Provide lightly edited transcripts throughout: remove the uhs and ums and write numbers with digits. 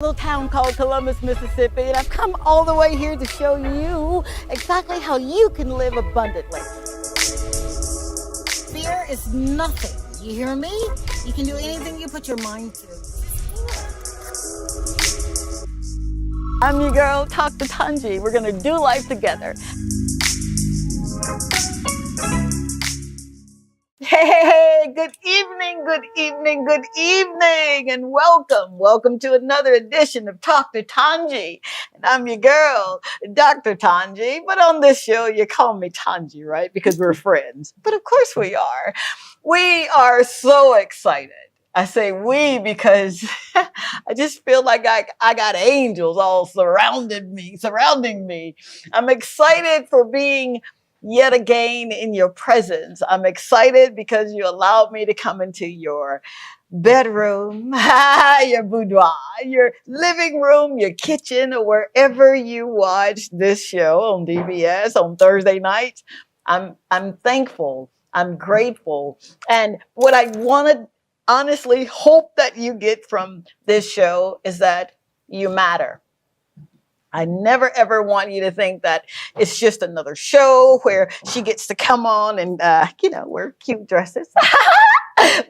Little town called Columbus, Mississippi, and I've come all the way here to show you exactly how you can live abundantly. Fear is nothing. You hear me? You can do anything you put your mind to. I'm your girl, Talk to Tongie. We're gonna do life together. Hey, good evening, good evening, good evening, and welcome. Welcome to another edition of Talk to Tongie. And I'm your girl, Dr. Tongie. But on this show, you call me Tongie, right? Because we're friends. But of course we are. We are so excited. I say we because I just feel like I got angels all surrounding me. I'm excited for being yet again in your presence. I'm excited because you allowed me to come into your bedroom, your boudoir, your living room, your kitchen, or wherever you watch this show on DBS on Thursday nights. I'm thankful. I'm grateful. And what I want to honestly hope that you get from this show is that you matter. I never ever want you to think that it's just another show where she gets to come on and, wear cute dresses.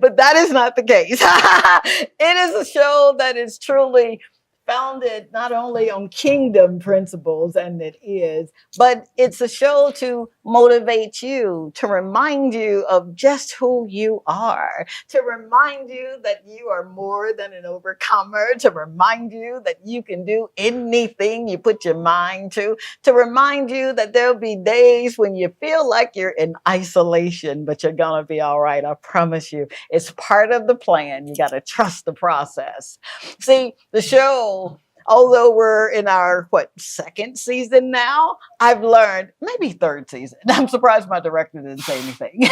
But that is not the case. It is a show that is truly founded not only on kingdom principles, and it is, but it's a show to motivate you, to remind you of just who you are, to remind you that you are more than an overcomer, to remind you that you can do anything you put your mind to remind you that there'll be days when you feel like you're in isolation, but you're gonna be all right. I promise you. It's part of the plan. You got to trust the process. See, the show, although we're in our, second season now, I've learned, maybe third season. I'm surprised my director didn't say anything.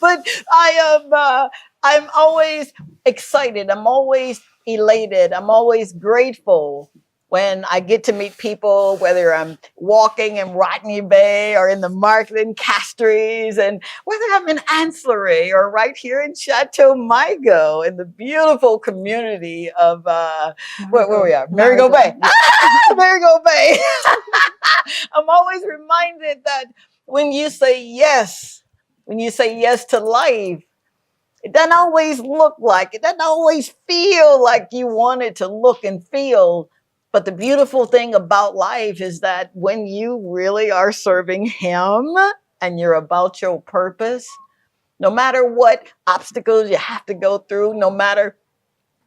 But I'm always excited. I'm always elated. I'm always grateful when I get to meet people, whether I'm walking in Rodney Bay or in the market in Castries, and whether I'm in Ancillary or right here in Chateau Migo in the beautiful community of where we are, Marigot Bay. Marigot Bay. I'm always reminded that when you say yes to life, it doesn't always look like, it doesn't always feel like you want it to look and feel. But the beautiful thing about life is that when you really are serving Him and you're about your purpose, no matter what obstacles you have to go through, no matter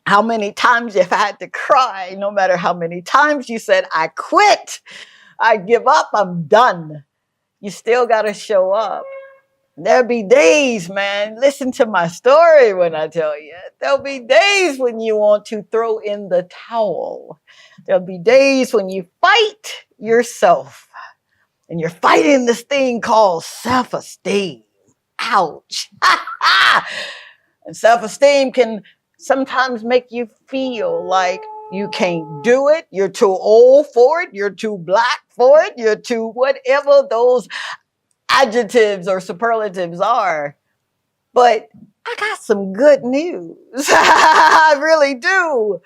how many times you've had to cry, no matter how many times you said, I quit, I give up, I'm done, you still got to show up. There'll be days, man, listen to my story when I tell you. There'll be days when you want to throw in the towel. There'll be days when you fight yourself. And you're fighting this thing called self-esteem. Ouch. And self-esteem can sometimes make you feel like you can't do it. You're too old for it. You're too black for it. You're too whatever those adjectives or superlatives are. But I got some good news. I really do.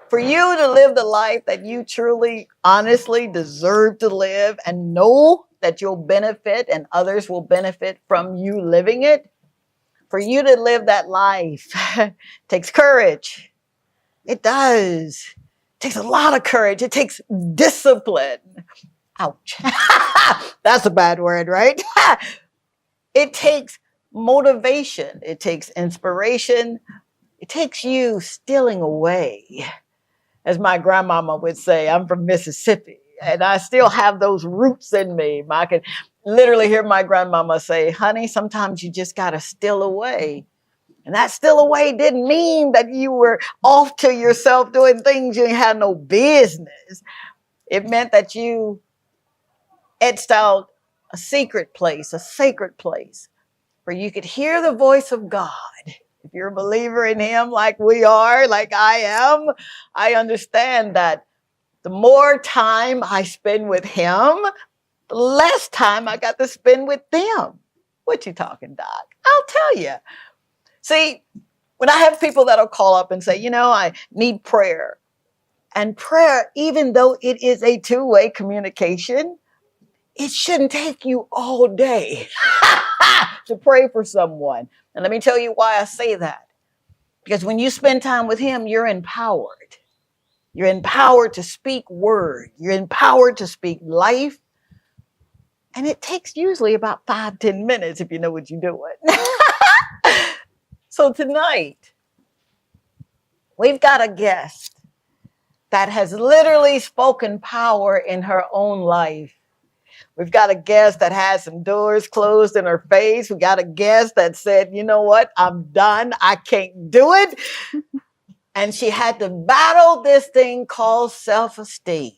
For you to live the life that you truly, honestly deserve to live and know that you'll benefit and others will benefit from you living it, for you to live that life takes courage. It does. It takes a lot of courage. It takes discipline. Ouch. That's a bad word, right? It takes motivation. It takes inspiration. It takes you stealing away. As my grandmama would say, I'm from Mississippi, and I still have those roots in me. I could literally hear my grandmama say, honey, sometimes you just got to steal away. And that still away didn't mean that you were off to yourself doing things you had no business. It meant that you etched out a secret place, a sacred place, where you could hear the voice of God. If you're a believer in Him like we are, like I am, I understand that the more time I spend with Him, the less time I got to spend with them. What you talking, Doc? I'll tell you. See, When I have people that'll call up and say, you know, I need prayer. And prayer, even though it is a two-way communication, it shouldn't take you all day to pray for someone. And let me tell you why I say that. Because when you spend time with him, you're empowered. You're empowered to speak word. You're empowered to speak life. And it takes usually about 5-10 minutes if you know what you're doing. So tonight, we've got a guest that has literally spoken power in her own life. We've got a guest that has some doors closed in her face. We got a guest that said, you know what, I'm done. I can't do it. And she had to battle this thing called self-esteem.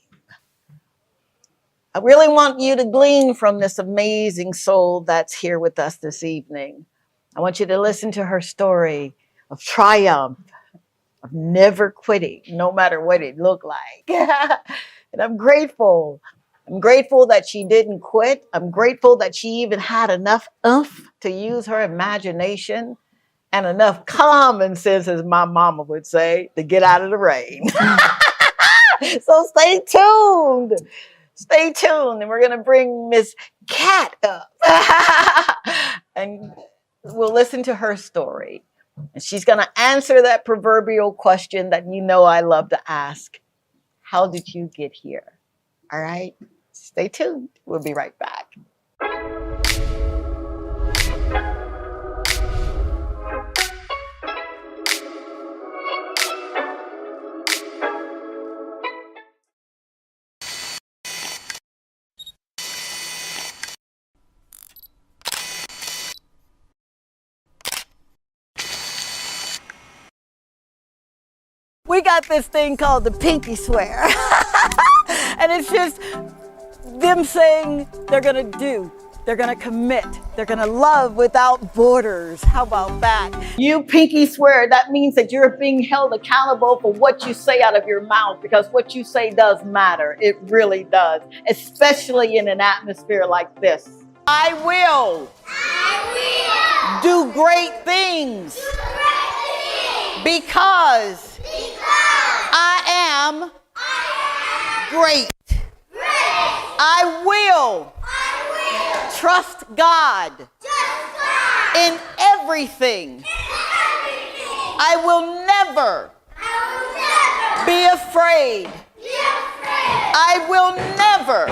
I really want you to glean from this amazing soul that's here with us this evening. I want you to listen to her story of triumph, of never quitting, no matter what it looked like. And I'm grateful. I'm grateful that she didn't quit. I'm grateful that she even had enough oomph to use her imagination and enough common sense, as my mama would say, to get out of the rain. So stay tuned. Stay tuned. And we're going to bring Miss Cat up. And we'll listen to her story. And she's going to answer that proverbial question that you know I love to ask. How did you get here? All right? Stay tuned. We'll be right back. We got this thing called the pinky swear. And it's just them saying they're going to do, they're going to commit, they're going to love without borders. How about that? You pinky swear, that means that you're being held accountable for what you say out of your mouth, because what you say does matter. It really does, especially in an atmosphere like this. I will do great things because I am great. I will trust God in everything. I will never be afraid. I will never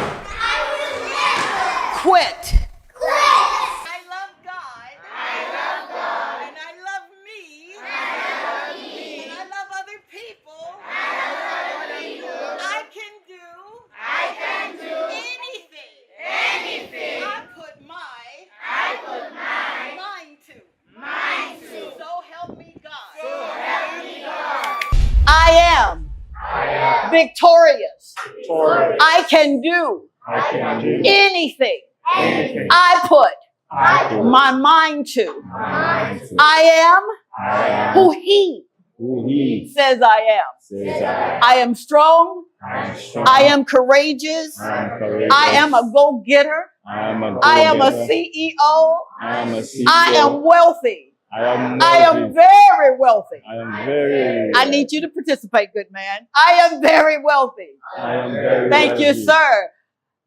quit. I love God. And I love me. And I love other people. I can do anything. I put my mind to. So help me God. I am victorious. I can do anything I put my mind to. I am who He says I am. I am strong. I am courageous. I am a go-getter. I am a CEO. I am wealthy. I am very wealthy. I need you to participate, good man. I am very wealthy. Thank you, sir.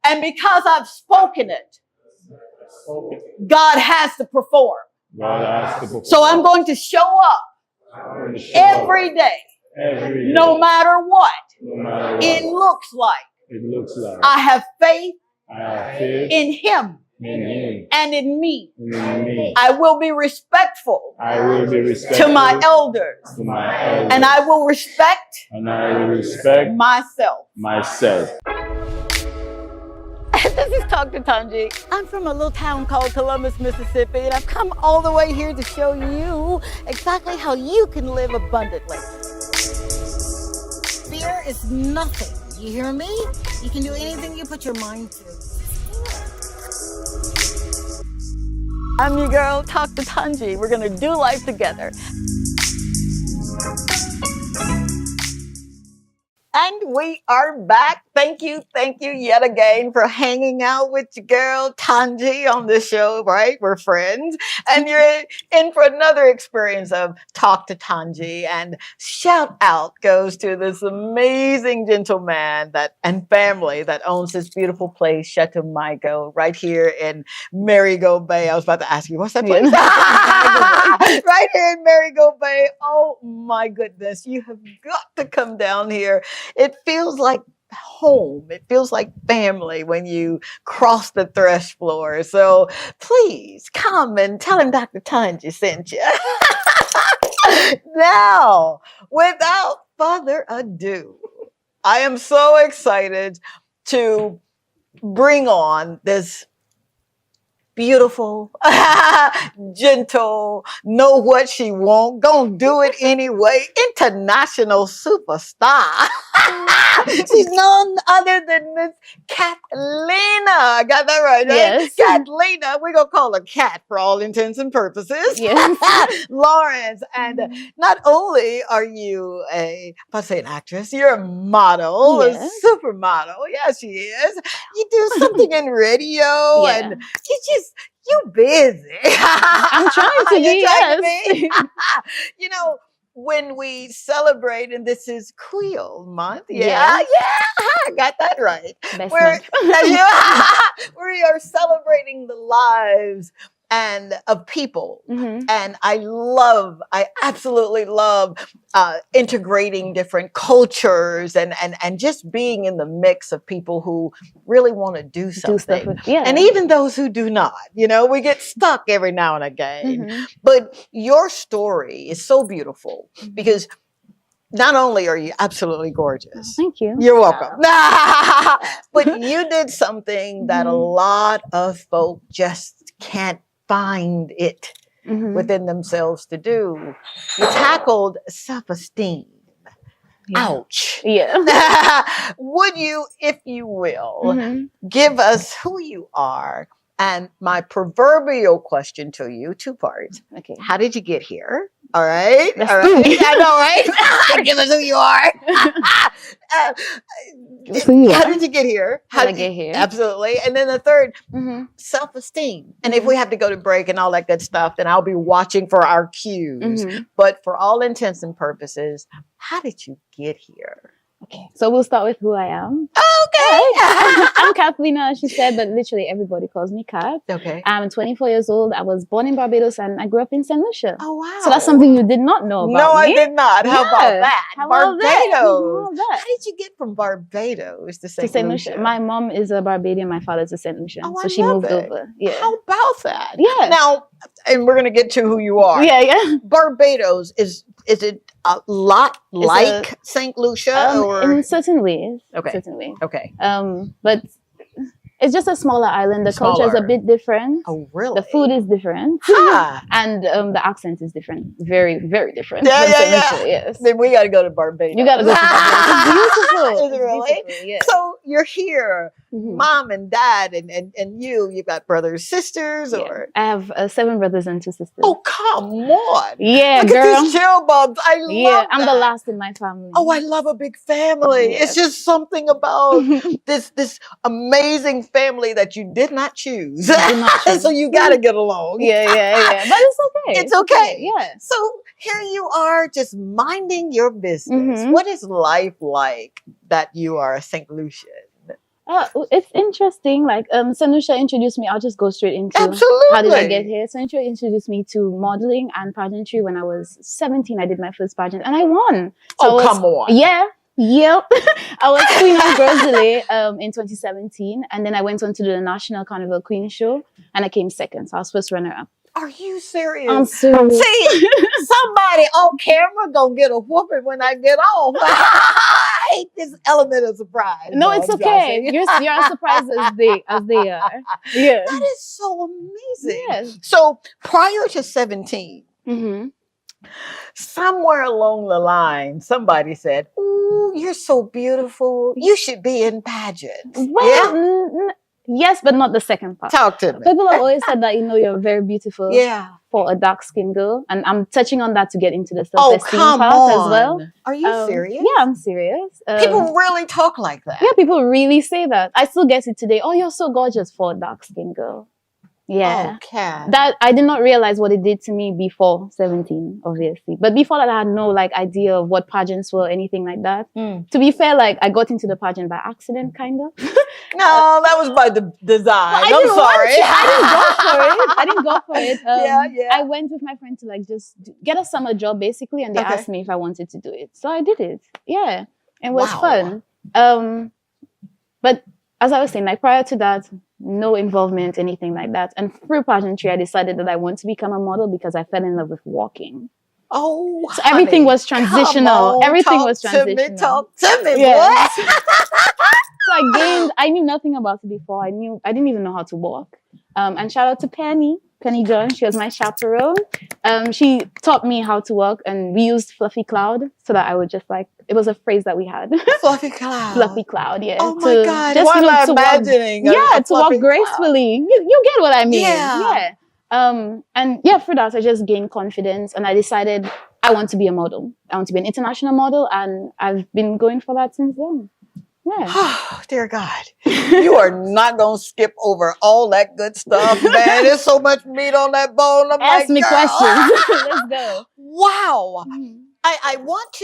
And because I've spoken it, God has to perform. So I'm going to show up every day, no matter what it looks like. I have faith in Him and in me. I will be respectful to my elders, and I will respect myself. This is Dr. Tongie. I'm from a little town called Columbus, Mississippi, and I've come all the way here to show you exactly how you can live abundantly. Fear is nothing. You hear me? You can do anything you put your mind to. I'm your girl, Dr. Tongie. We're going to do life together. And we are back. Thank you yet again for hanging out with your girl Tongie on the show, right? We're friends. And you're in for another experience of Talk to Tongie. And shout out goes to this amazing gentleman and family that owns this beautiful place, Chateau Michael, right here in Marigot Bay. I was about to ask you, what's that place? Right here in Marigot Bay. Oh my goodness. You have got to come down here. It feels like home. It feels like family when you cross the thresh floor. So please come and tell him Dr. Tongie sent you. Now, without further ado, I am so excited to bring on this beautiful, gentle, know what she want, gonna do it anyway, international superstar. She's none other than Miss Catlina. I got that right? Yes. Catlina, we're gonna call her Cat for all intents and purposes. Yes. Lawrence, and not only are you an actress, you're a model, Yes. a supermodel. Yeah, she is. You do something in radio, and you busy. I'm trying to be. Yes. You know, when we celebrate, and this is Creole month. Yeah, Yes. I got that right. Best We're, month. we are celebrating the lives and of people. And I absolutely love integrating different cultures and just being in the mix of people who really want to do something. And even those who do not, we get stuck every now and again. But your story is so beautiful because not only are you absolutely gorgeous. Thank you. You're welcome. But you did something that a lot of folk just can't find it within themselves to do. You tackled self-esteem. Yeah. Ouch. Yeah. Would you, if you will, give us who you are? And my proverbial question to you, 2 parts. Okay. How did you get here? All right. That's All right. I know, right? Give us who you are. How did you get here? How did I get here? Absolutely. And then the third, self-esteem. And if we have to go to break and all that good stuff, then I'll be watching for our cues. But for all intents and purposes, how did you get here? Okay, so we'll start with who I am. Okay. I'm Catlina, as she said, but literally everybody calls me Cat. Okay. I'm 24 years old. I was born in Barbados and I grew up in St. Lucia. Oh, wow. So that's something you did not know about me. No, I did not. How about that? How Barbados. that? How did you get from Barbados to St. Lucia? My mom is a Barbadian. My father's a St. Lucian. Oh, so she moved over. Yeah. How about that? Yeah. Now, and we're going to get to who you are. Yeah. Barbados, is it a lot like St. Lucia? Or? In certain ways. Okay. Certain ways. Okay. But it's just a smaller island. The culture is a bit different. Oh, really? The food is different. And the accent is different. Very, very different. Yeah. Yes. Then we got to go to Barbados. You got to go to Barbados. It's beautiful. Is it really? Beautiful, yeah. So you're here, mom and dad, and you've got brothers, sisters, or? I have 7 brothers and 2 sisters. Oh, come on. Yeah, Look girl. at these chill bumps. I love that. I'm the last in my family. Oh, I love a big family. Yes. It's just something about this amazing family that you did not choose. So you got to get along. Yeah. But it's okay. It's okay. Yeah. So here you are just minding your business. What is life like that you are a St. Lucian? It's interesting. Like St. Lucia introduced me. I'll just go straight into Absolutely. How did I get here. St. Lucia introduced me to modeling and pageantry when I was 17. I did my first pageant and I won. So come on. Yeah. Yep. I was queen of Gros-Islet in 2017. And then I went on to do the National Carnival Queen Show and I came second. So I was first runner-up. Are you serious? I'm serious. See, somebody on camera gonna get a whooping when I get off. I hate this element of surprise. No, it's okay. You're as surprised as they are. Yeah. That is so amazing. Yes. So prior to 17, somewhere along the line, somebody said, "Ooh, you're so beautiful. You should be in pageants." Well, Yes, but not the second part. Talk to me. People have always said that, you're very beautiful Yeah. for a dark-skinned girl. And I'm touching on that to get into the Oh, self-esteem come part on. as well. Are you serious? Yeah, I'm serious. People really talk like that. Yeah, people really say that. I still get it today. Oh, you're so gorgeous for a dark-skinned girl. Yeah. Okay. That I did not realize what it did to me before 17, obviously. But before that, I had no idea of what pageants were, anything like that. To be fair, I got into the pageant by accident, kind of. No, that was by the design. Well, I'm sorry. I didn't go for it. Yeah. I went with my friend to just get a summer job, basically, and they asked me if I wanted to do it. So I did it. Yeah. It was fun. But as I was saying, prior to that, no involvement, anything like that. And through pageantry, I decided that I want to become a model because I fell in love with walking. Oh, so everything was transitional. Everything was transitional. Talk to me, yeah. So I knew nothing about it before. I didn't even know how to walk. And shout out to Penny John. She was my chaperone. She taught me how to walk, and we used fluffy cloud so that I would just it was a phrase that we had. Fluffy cloud. Fluffy cloud, yeah. Oh my God. Why am I imagining? To walk gracefully. You get what I mean. Yeah. And yeah, for that, I just gained confidence, and I decided I want to be a model. I want to be an international model, and I've been going for that since then. Yeah. Oh, dear God. You are not going to skip over all that good stuff, man. There's so much meat on that bone. I'm Ask me girl. questions. Let's go. Wow. I want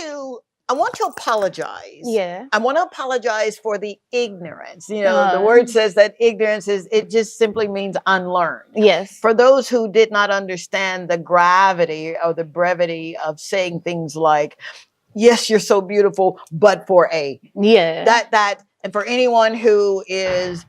to apologize. Yeah. I want to apologize for the ignorance. The word says that ignorance it just simply means unlearned. Yes. For those who did not understand the gravity or the brevity of saying things like, yes, you're so beautiful, but for a. Yeah. That, and for anyone who is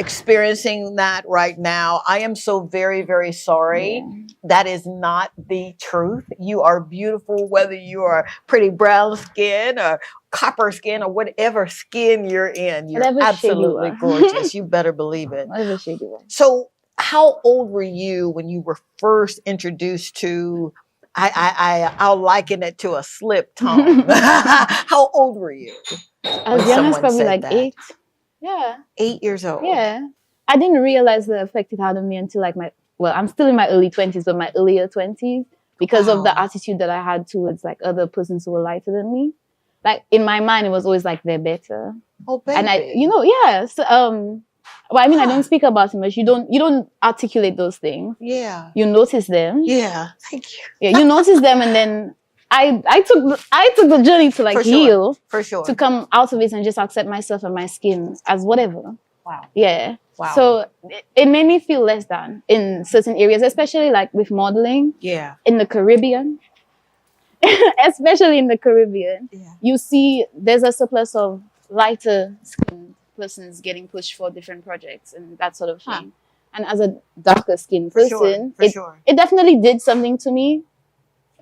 experiencing that right now, I am so very, very sorry. Yeah. That is not the truth. You are beautiful, whether you are pretty brown skin or copper skin or whatever skin you're in. You're absolutely gorgeous. You better believe it. Whatever shade you are. So how old were you when you were first introduced to, I'll liken it to a slip tongue. How old were you? I was young, probably 8. Yeah. 8 years old. Yeah. I didn't realize the effect it had on me until I'm still in my early 20s, but my earlier 20s, because of the attitude that I had towards other persons who were lighter than me. In my mind, it was always they're better. Oh, baby. And yeah. So, well, I mean, I don't speak about it much. You don't articulate those things. Yeah. You notice them. Yeah. Thank you. Yeah, you notice them, and then I took the journey to heal. For sure. To come out of it and just accept myself and my skin as whatever. Wow. Yeah. Wow. So it made me feel less than in certain areas, especially with modeling. Yeah. In the Caribbean. Especially in the Caribbean. Yeah. You see there's a surplus of lighter skinned persons getting pushed for different projects and that sort of thing. And as a darker skinned person, it definitely did something to me.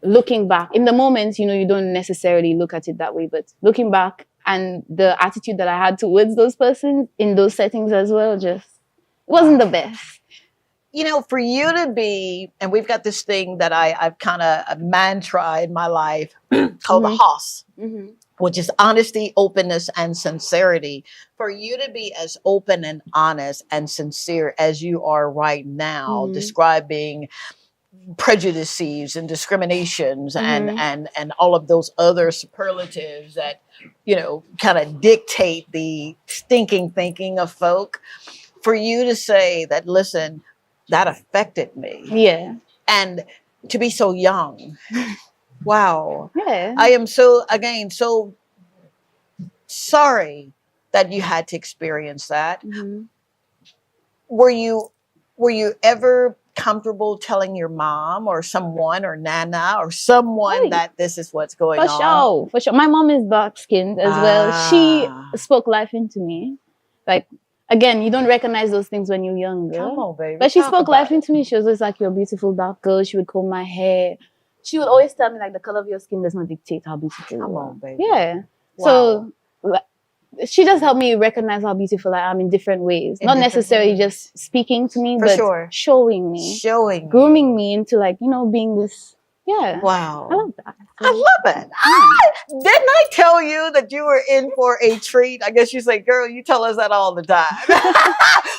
Looking back, in the moment, you don't necessarily look at it that way, but looking back and the attitude that I had towards those persons in those settings as well, just wasn't the best. For you to be, and we've got this thing that I've kind of a mantra in my life called the Hoss. Which is honesty, openness, and sincerity. For you to be as open and honest and sincere as you are right now, describing prejudices and discriminations and all of those other superlatives that, kind of dictate the stinking thinking of folk. For you to say that, listen, that affected me. Yeah. And to be so young. Wow. Yeah. I am so sorry that you had to experience that. Were you ever comfortable telling your mom or someone or Nana or someone that this is what's going on? For sure. My mom is dark skinned as well. She spoke life into me. Again, you don't recognize those things when you're younger. Come on, baby. But she spoke life into me. She was always you're a beautiful dark girl. She would comb my hair. She would always tell me the color of your skin does not dictate how beautiful you are. Come on, baby. Yeah. Wow. So she just helped me recognize how beautiful I am in different ways. Not necessarily just speaking to me, but showing me. Grooming me into being this, Yeah. Wow. I love that. I love it. Didn't I tell you that you were in for a treat? I guess you say, girl, you tell us that all the time.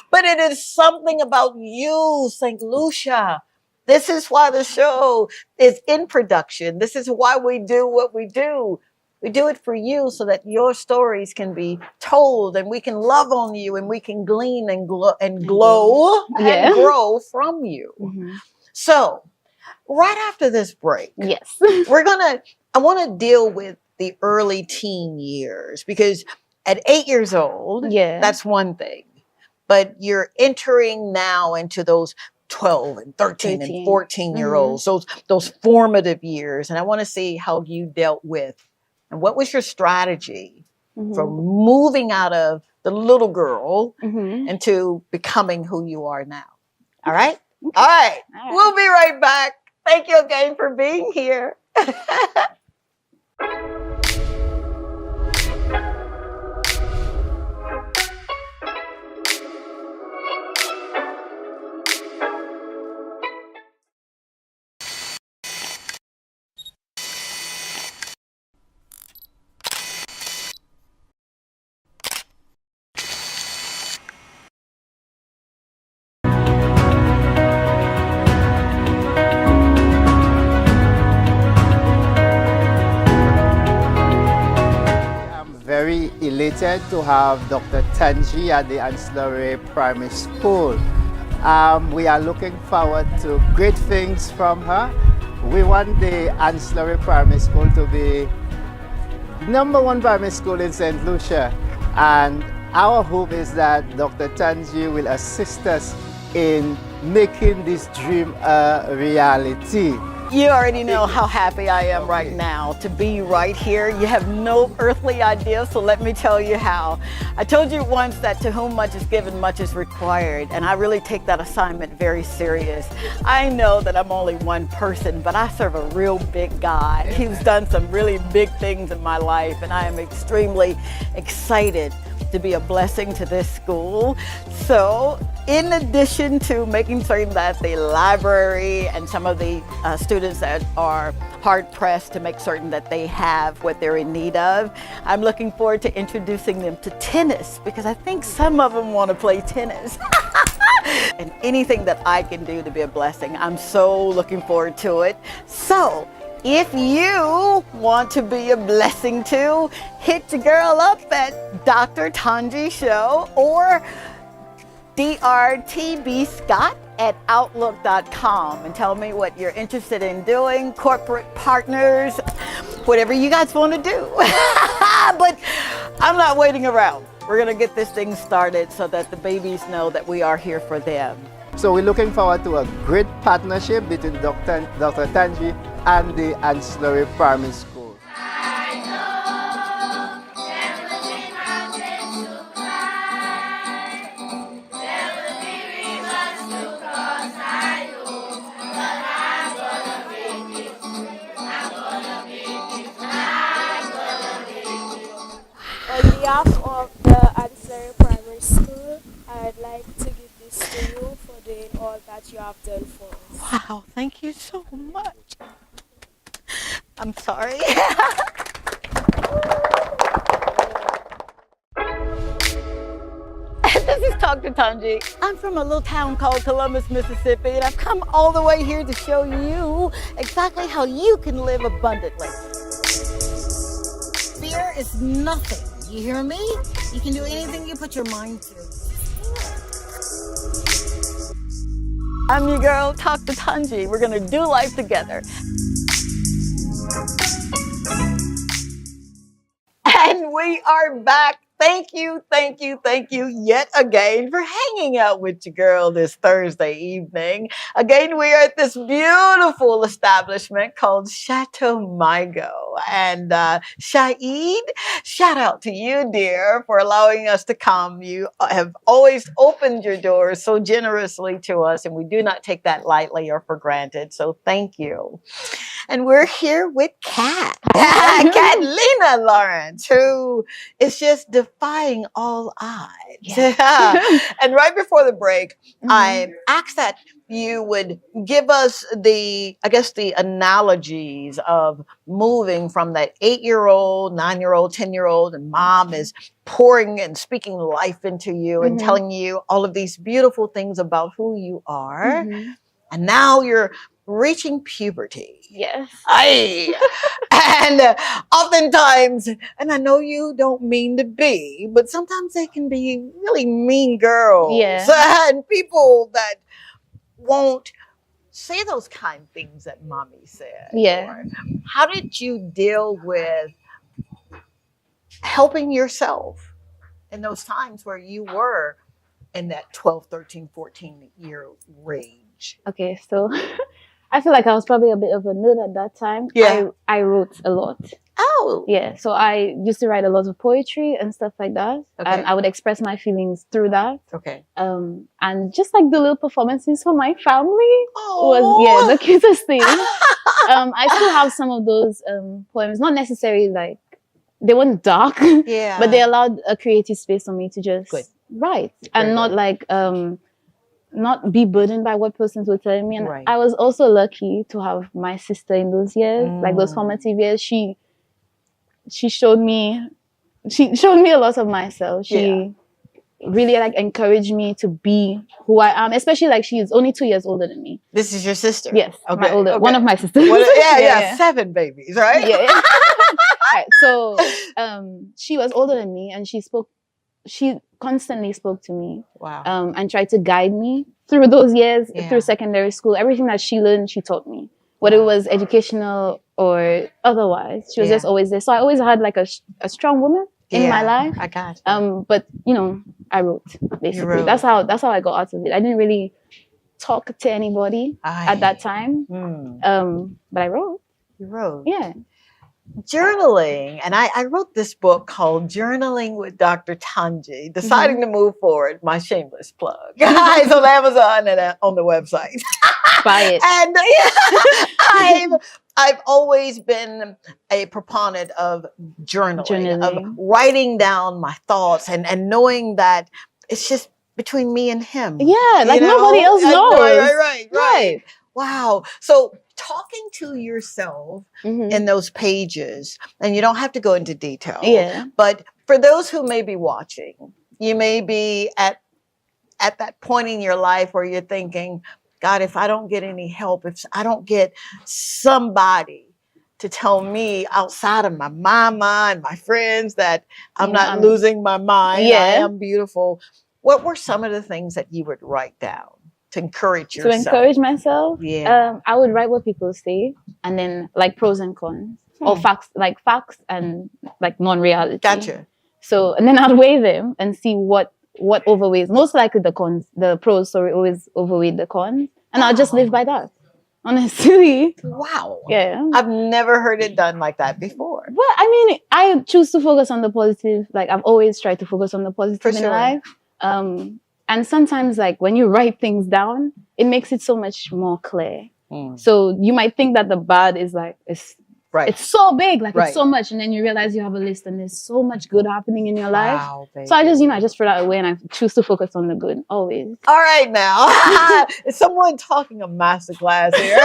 But it is something about you, St. Lucia. This is why the show is in production. This is why we do what we do. We do it for you so that your stories can be told and we can love on you and we can glean and glow and grow from you. So, right after this break, yes, I want to deal with the early teen years because at 8 years old, that's one thing. But you're entering now into those 12 and 13 and 14-year-olds, those formative years. And I want to see how you dealt with and what was your strategy for moving out of the little girl into becoming who you are now. All right? Okay. All right. We'll be right back. Thank you again for being here. Very elated to have Dr. Tongie at the Ancillary Primary School. We are looking forward to great things from her. We want the Ancillary Primary School to be #1 primary school in St. Lucia, and our hope is that Dr. Tongie will assist us in making this dream a reality. You already know how happy I am right now to be right here. You have no earthly idea, so let me tell you how. I told you once that to whom much is given, much is required, and I really take that assignment very serious. I know that I'm only one person, but I serve a real big God. He's done some really big things in my life, and I am extremely excited to be a blessing to this school. So, in addition to making certain that the library and some of the students that are hard pressed to make certain that they have what they're in need of, I'm looking forward to introducing them to tennis because I think some of them want to play tennis. And anything that I can do to be a blessing, I'm so looking forward to it. So, if you want to be a blessing too, hit your girl up at Dr. Tongie Show or drtbscott@outlook.com and tell me what you're interested in doing, corporate partners, whatever you guys want to do. But I'm not waiting around. We're going to get this thing started so that the babies know that we are here for them. So we're looking forward to a great partnership between Dr. Tongie and the Ancillary Primary School. On behalf of the Ancillary Primary School, I'd like to give this to you for doing all that you have done for us. Wow, thank you so much. I'm sorry. This is Dr. Tongie. I'm from a little town called Columbus, Mississippi, and I've come all the way here to show you exactly how you can live abundantly. Fear is nothing. You hear me? You can do anything you put your mind to. I'm your girl, Dr. Tongie. We're gonna do life together. And we are back. Thank you yet again for hanging out with your girl this Thursday evening. Again, we are at this beautiful establishment called Chateau Mygo. And Shaeed, shout out to you, dear, for allowing us to come. You have always opened your doors so generously to us, and we do not take that lightly or for granted. So thank you. And we're here with Catlina Lawrence, who is just defying all odds. Yeah. And right before the break, I asked that you would give us the analogies of moving from that 8-year-old, 9-year-old, 10-year-old, and mom is pouring and speaking life into you and telling you all of these beautiful things about who you are. And now you're reaching puberty. Yes. And oftentimes, and I know you don't mean to be, but sometimes they can be really mean girls. Yeah. And people that won't say those kind of things that mommy said. Yeah. How did you deal with helping yourself in those times where you were in that 12, 13, 14-year range? Okay, so I feel like I was probably a bit of a nerd at that time. Yeah. I wrote a lot. Oh. Yeah, so I used to write a lot of poetry and stuff like that. Okay. And I would express my feelings through that. Okay. And just like the little performances for my family Oh. was, the cutest thing. I still have some of those poems, not necessarily like, they weren't dark, but they allowed a creative space for me to just write and not like, not be burdened by what persons were telling me. And I was also lucky to have my sister in those years, like those formative years. She showed me a lot of myself. She really like encouraged me to be who I am, especially like she is only 2 years older than me. This is your sister? Yes, my older, one of my sisters. Yeah, 7 babies, right? Yeah. Right, so she was older than me, and she constantly spoke to me. Wow. And tried to guide me through those years, through secondary school. Everything that she learned, she taught me. Whether it was educational or otherwise, she was just always there. So I always had like a strong woman in my life. I got you. But I wrote basically. You wrote. That's how I got out of it. I didn't really talk to anybody at that time. But I wrote. You wrote. Yeah. Journaling, and I wrote this book called Journaling with Dr. Tongie, deciding to move forward, my shameless plug. Guys, on Amazon and on the website. Buy it. And I've always been a proponent of journaling, of writing down my thoughts and knowing that it's just between me and him. Yeah, like nobody else knows. Right. Wow. So talking to yourself in those pages, and you don't have to go into detail. Yeah. But for those who may be watching, you may be at that point in your life where you're thinking, God, if I don't get any help, if I don't get somebody to tell me outside of my mama and my friends that I'm not losing my mind, I am beautiful. What were some of the things that you would write down to encourage yourself? To encourage myself? Yeah. I would write what people say, and then like pros and cons, or facts and like non-reality. Gotcha. So, and then I'd weigh them and see what overweighs. Most likely the cons, the pros, always overweight the cons. And I'll just live by that. Honestly. Wow. Yeah. I've never heard it done like that before. Well, I mean, I choose to focus on the positive. Like I've always tried to focus on the positive in life. And sometimes like when you write things down, it makes it so much more clear. So you might think that the bad is like, it's so big, like it's so much. And then you realize you have a list and there's so much good happening in your life. Wow, so I just throw that away and I choose to focus on the good always. All right now. Is someone talking a masterclass here?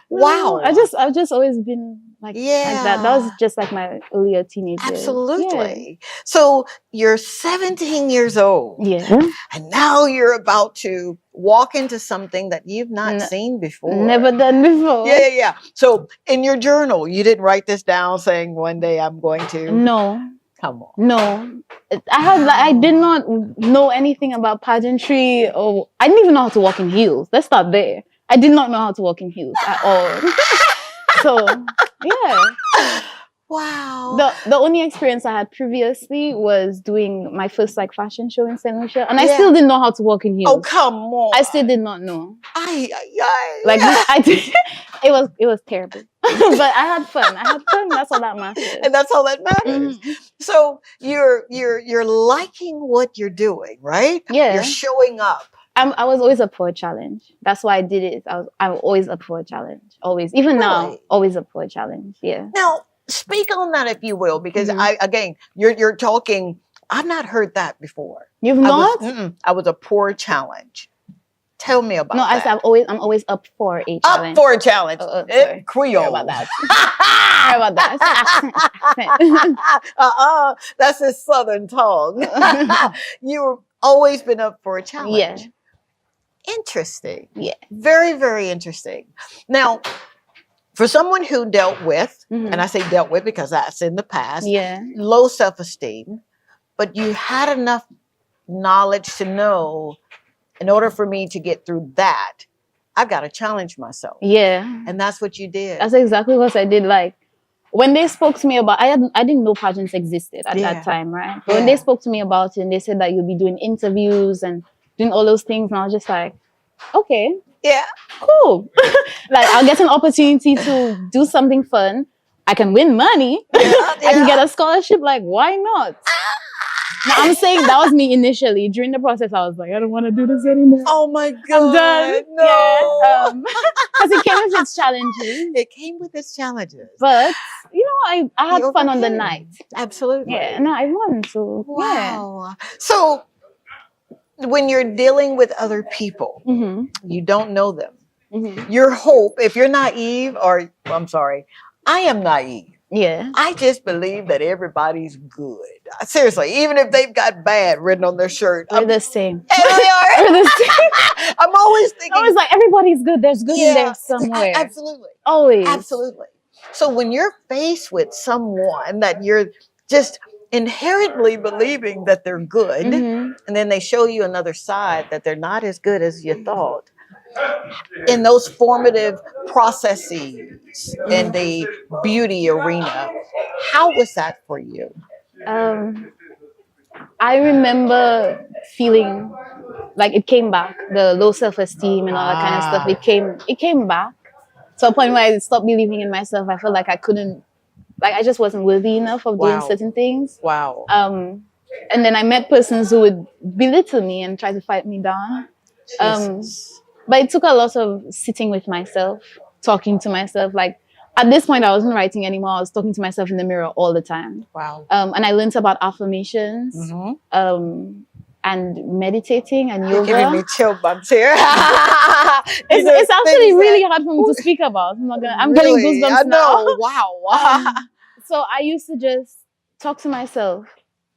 Wow. I've just always been like that. That was just like my earlier teenage years. Absolutely. Yeah. So you're 17 years old. Yeah. And now you're about to walk into something that you've not seen before. Never done before. Yeah. So in your journal, you didn't write this down saying one day I'm going to. No. Come on. No. I did not know anything about pageantry, or I didn't even know how to walk in heels. Let's start there. I did not know how to walk in heels at all. So, yeah. Wow. The only experience I had previously was doing my first like fashion show in St. Lucia, and I still didn't know how to walk in heels. Oh, come on. I still did not know. Like I did. It was terrible. But I had fun. That's all that matters. And that's all that matters. So you're liking what you're doing, right? Yeah. You're showing up. I was always up for a challenge. That's why I did it. I'm always up for a challenge. Always. Even now, always up for a challenge. Yeah. Now, Speak on that, if you will, because you're talking. I've not heard that before. You've not? I was a poor challenge. Tell me about that. No, I said I'm always up for a challenge. Up for a challenge. Sorry. Creole. Sorry about that. Sorry about that. That's a Southern tongue. You've always been up for a challenge. Yeah. Interesting. Yeah. Very, very interesting. Now, for someone who dealt with, and I say dealt with because that's in the past, low self-esteem, but you had enough knowledge to know, in order for me to get through that, I've got to challenge myself. Yeah. And that's what you did. That's exactly what I did. Like, when they spoke to me about, I didn't know pageants existed at that time, right? But when they spoke to me about it and they said that you'll be doing interviews and doing all those things, and I was just like, okay. Yeah. Cool. Like, I'll get an opportunity to do something fun. I can win money. I can get a scholarship. Like, why not? Now, I'm saying that was me initially. During the process, I was like, I don't want to do this anymore. Oh my God. I'm done. No. Because it came with its challenges. It came with its challenges. But, you know, I had fun on the night. Absolutely. Yeah, and I won. So, wow. Yeah. So, when you're dealing with other people, you don't know them. Your hope, if you're naive, or I'm sorry, I am naive. Yeah. I just believe that everybody's good. Seriously, even if they've got bad written on their shirt. We're the same. And they are. We're the same. I'm always thinking. I was like, everybody's good. There's good in there somewhere. Absolutely. Always. Absolutely. So when you're faced with someone that you're just inherently believing that they're good, and then they show you another side that they're not as good as you thought, in those formative processes in the beauty arena, how was that for you? I remember feeling like it came back, the low self-esteem and all that kind of stuff. It came back to a point where I stopped believing in myself. I felt like I couldn't, like I just wasn't worthy enough of doing certain things. Wow. And then I met persons who would belittle me and try to fight me down. But it took a lot of sitting with myself, talking to myself. Like, at this point, I wasn't writing anymore. I was talking to myself in the mirror all the time. Wow. And I learned about affirmations, and meditating and yoga. You're giving me chill bumps here. It's actually really hard for me to speak about. I'm getting goosebumps now. Wow. So I used to just talk to myself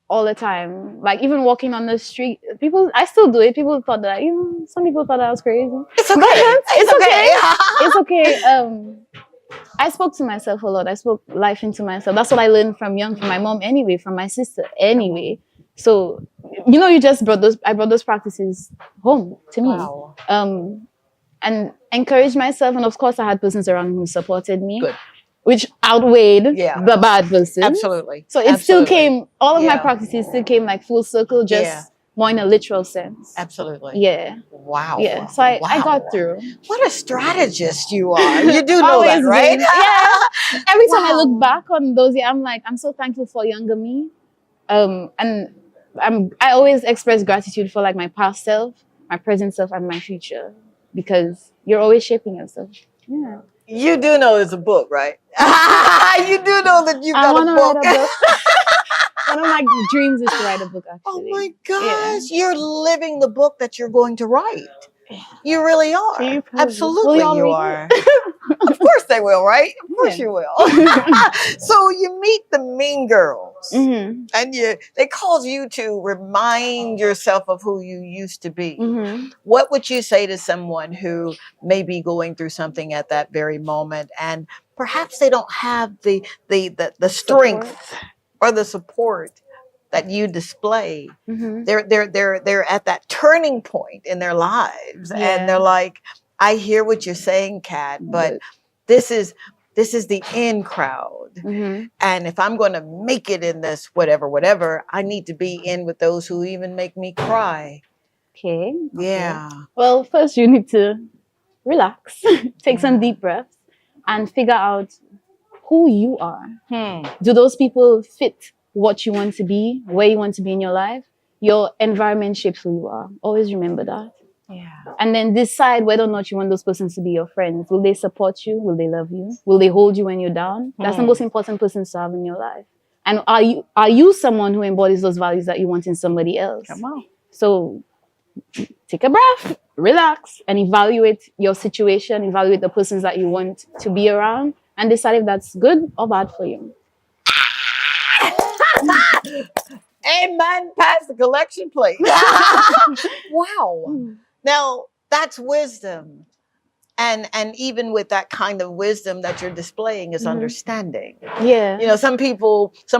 all the time. Like, even walking on the street, I still do it. People thought that, some people thought I was crazy. It's okay. It's okay. I spoke to myself a lot. I spoke life into myself. That's what I learned from my mom anyway, from my sister anyway. So, I brought those practices home to me. Wow. And encouraged myself. And of course, I had persons around me who supported me. Good. Which outweighed the bad person. Absolutely. So it still came, all of my practices still came like full circle, just more in a literal sense. Absolutely. Yeah. Wow. Yeah. So I got through. What a strategist you are. You do know that, right? Yeah. Every time I look back on those years, I'm like, I'm so thankful for younger me. And I always express gratitude for like my past self, my present self, and my future, because you're always shaping yourself. Yeah. You do know it's a book, right? You do know that you've got a book. Write a book. One of my dreams is to write a book, actually. Oh my gosh, you're living the book that you're going to write. You really are. Absolutely, you are. Of course they will, right? Of course you will. So you meet the mean girls, and they cause you to remind yourself of who you used to be. What would you say to someone who may be going through something at that very moment, and perhaps they don't have the strength or the support that you display? They're at that turning point in their lives, and they're like, I hear what you're saying, Kat, but this is the in crowd. And if I'm going to make it in this whatever, I need to be in with those who even make me cry. Okay. Yeah. Well, first you need to relax, take some deep breaths, and figure out who you are. Do those people fit what you want to be, where you want to be in your life? Your environment shapes who you are. Always remember that. Yeah. And then decide whether or not you want those persons to be your friends. Will they support you? Will they love you? Will they hold you when you're down? That's the most important persons to have in your life. And are you someone who embodies those values that you want in somebody else? Come on. So take a breath, relax, and evaluate your situation, evaluate the persons that you want to be around, and decide if that's good or bad for you. Amen. Pass the collection plate. Wow. Now, that's wisdom. And even with that kind of wisdom that you're displaying is understanding. Yeah. You know, some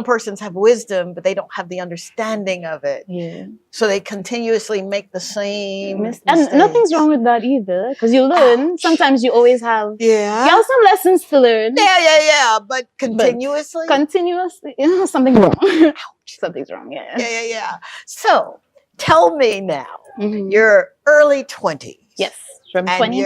persons have wisdom, but they don't have the understanding of it. Yeah. So they continuously make the same mistakes. And nothing's wrong with that either, because you learn. Ouch. Sometimes you always have you have some lessons to learn. Yeah. But continuously? Continuously, something's wrong. Something's wrong, yeah. Yeah. So tell me now, your early 20s. Yes, from 20.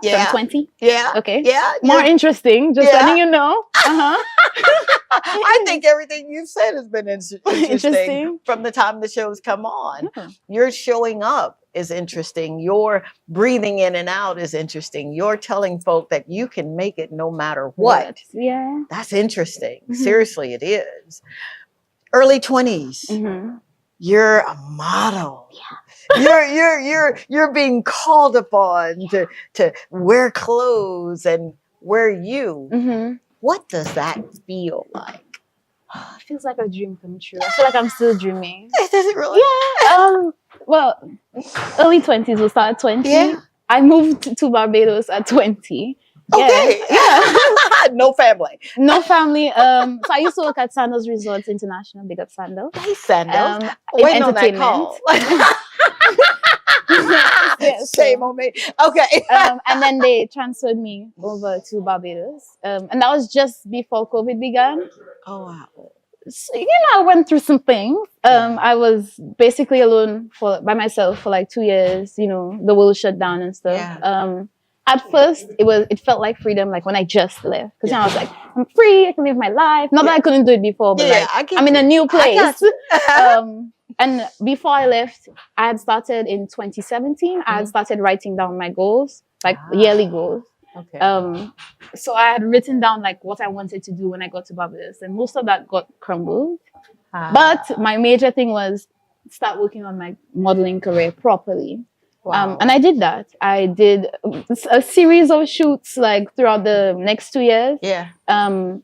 Yeah. From 20? Yeah. Okay. Yeah. More interesting, just letting you know. I think everything you've said has been interesting from the time the show's come on. Your showing up is interesting. Your breathing in and out is interesting. You're telling folk that you can make it no matter what. Yeah. That's interesting. Seriously, it is. Early 20s. You're a model. Yeah. You're being called upon to wear clothes and wear you. What does that feel like? It feels like a dream come true. I feel like I'm still dreaming. Does it really? Yeah. Well, early 20s. We'll start at 20. Yeah. I moved to Barbados at 20. Okay. Yeah. No family. No family. So I used to work at Sandals Resorts International. Big up Sandals. Hey, Sandals. In Waiting on that entertainment. call. Shame on me. Okay. And then they transferred me over to Barbados. And that was just before COVID began. Oh, wow. So, I went through some things. I was basically alone by myself for like 2 years. The world shut down and stuff. Yeah. At first, it felt like freedom, like when I just left. Because I was like, I'm free, I can live my life. Not that I couldn't do it before, but I'm in a new place. And before I left, I had started in 2017. I had started writing down my goals, like yearly goals. Okay. So I had written down like what I wanted to do when I got to Barbados, and most of that got crumbled. But my major thing was start working on my modeling career properly. Wow. And I did that. I did a series of shoots like throughout the next 2 years. Yeah. And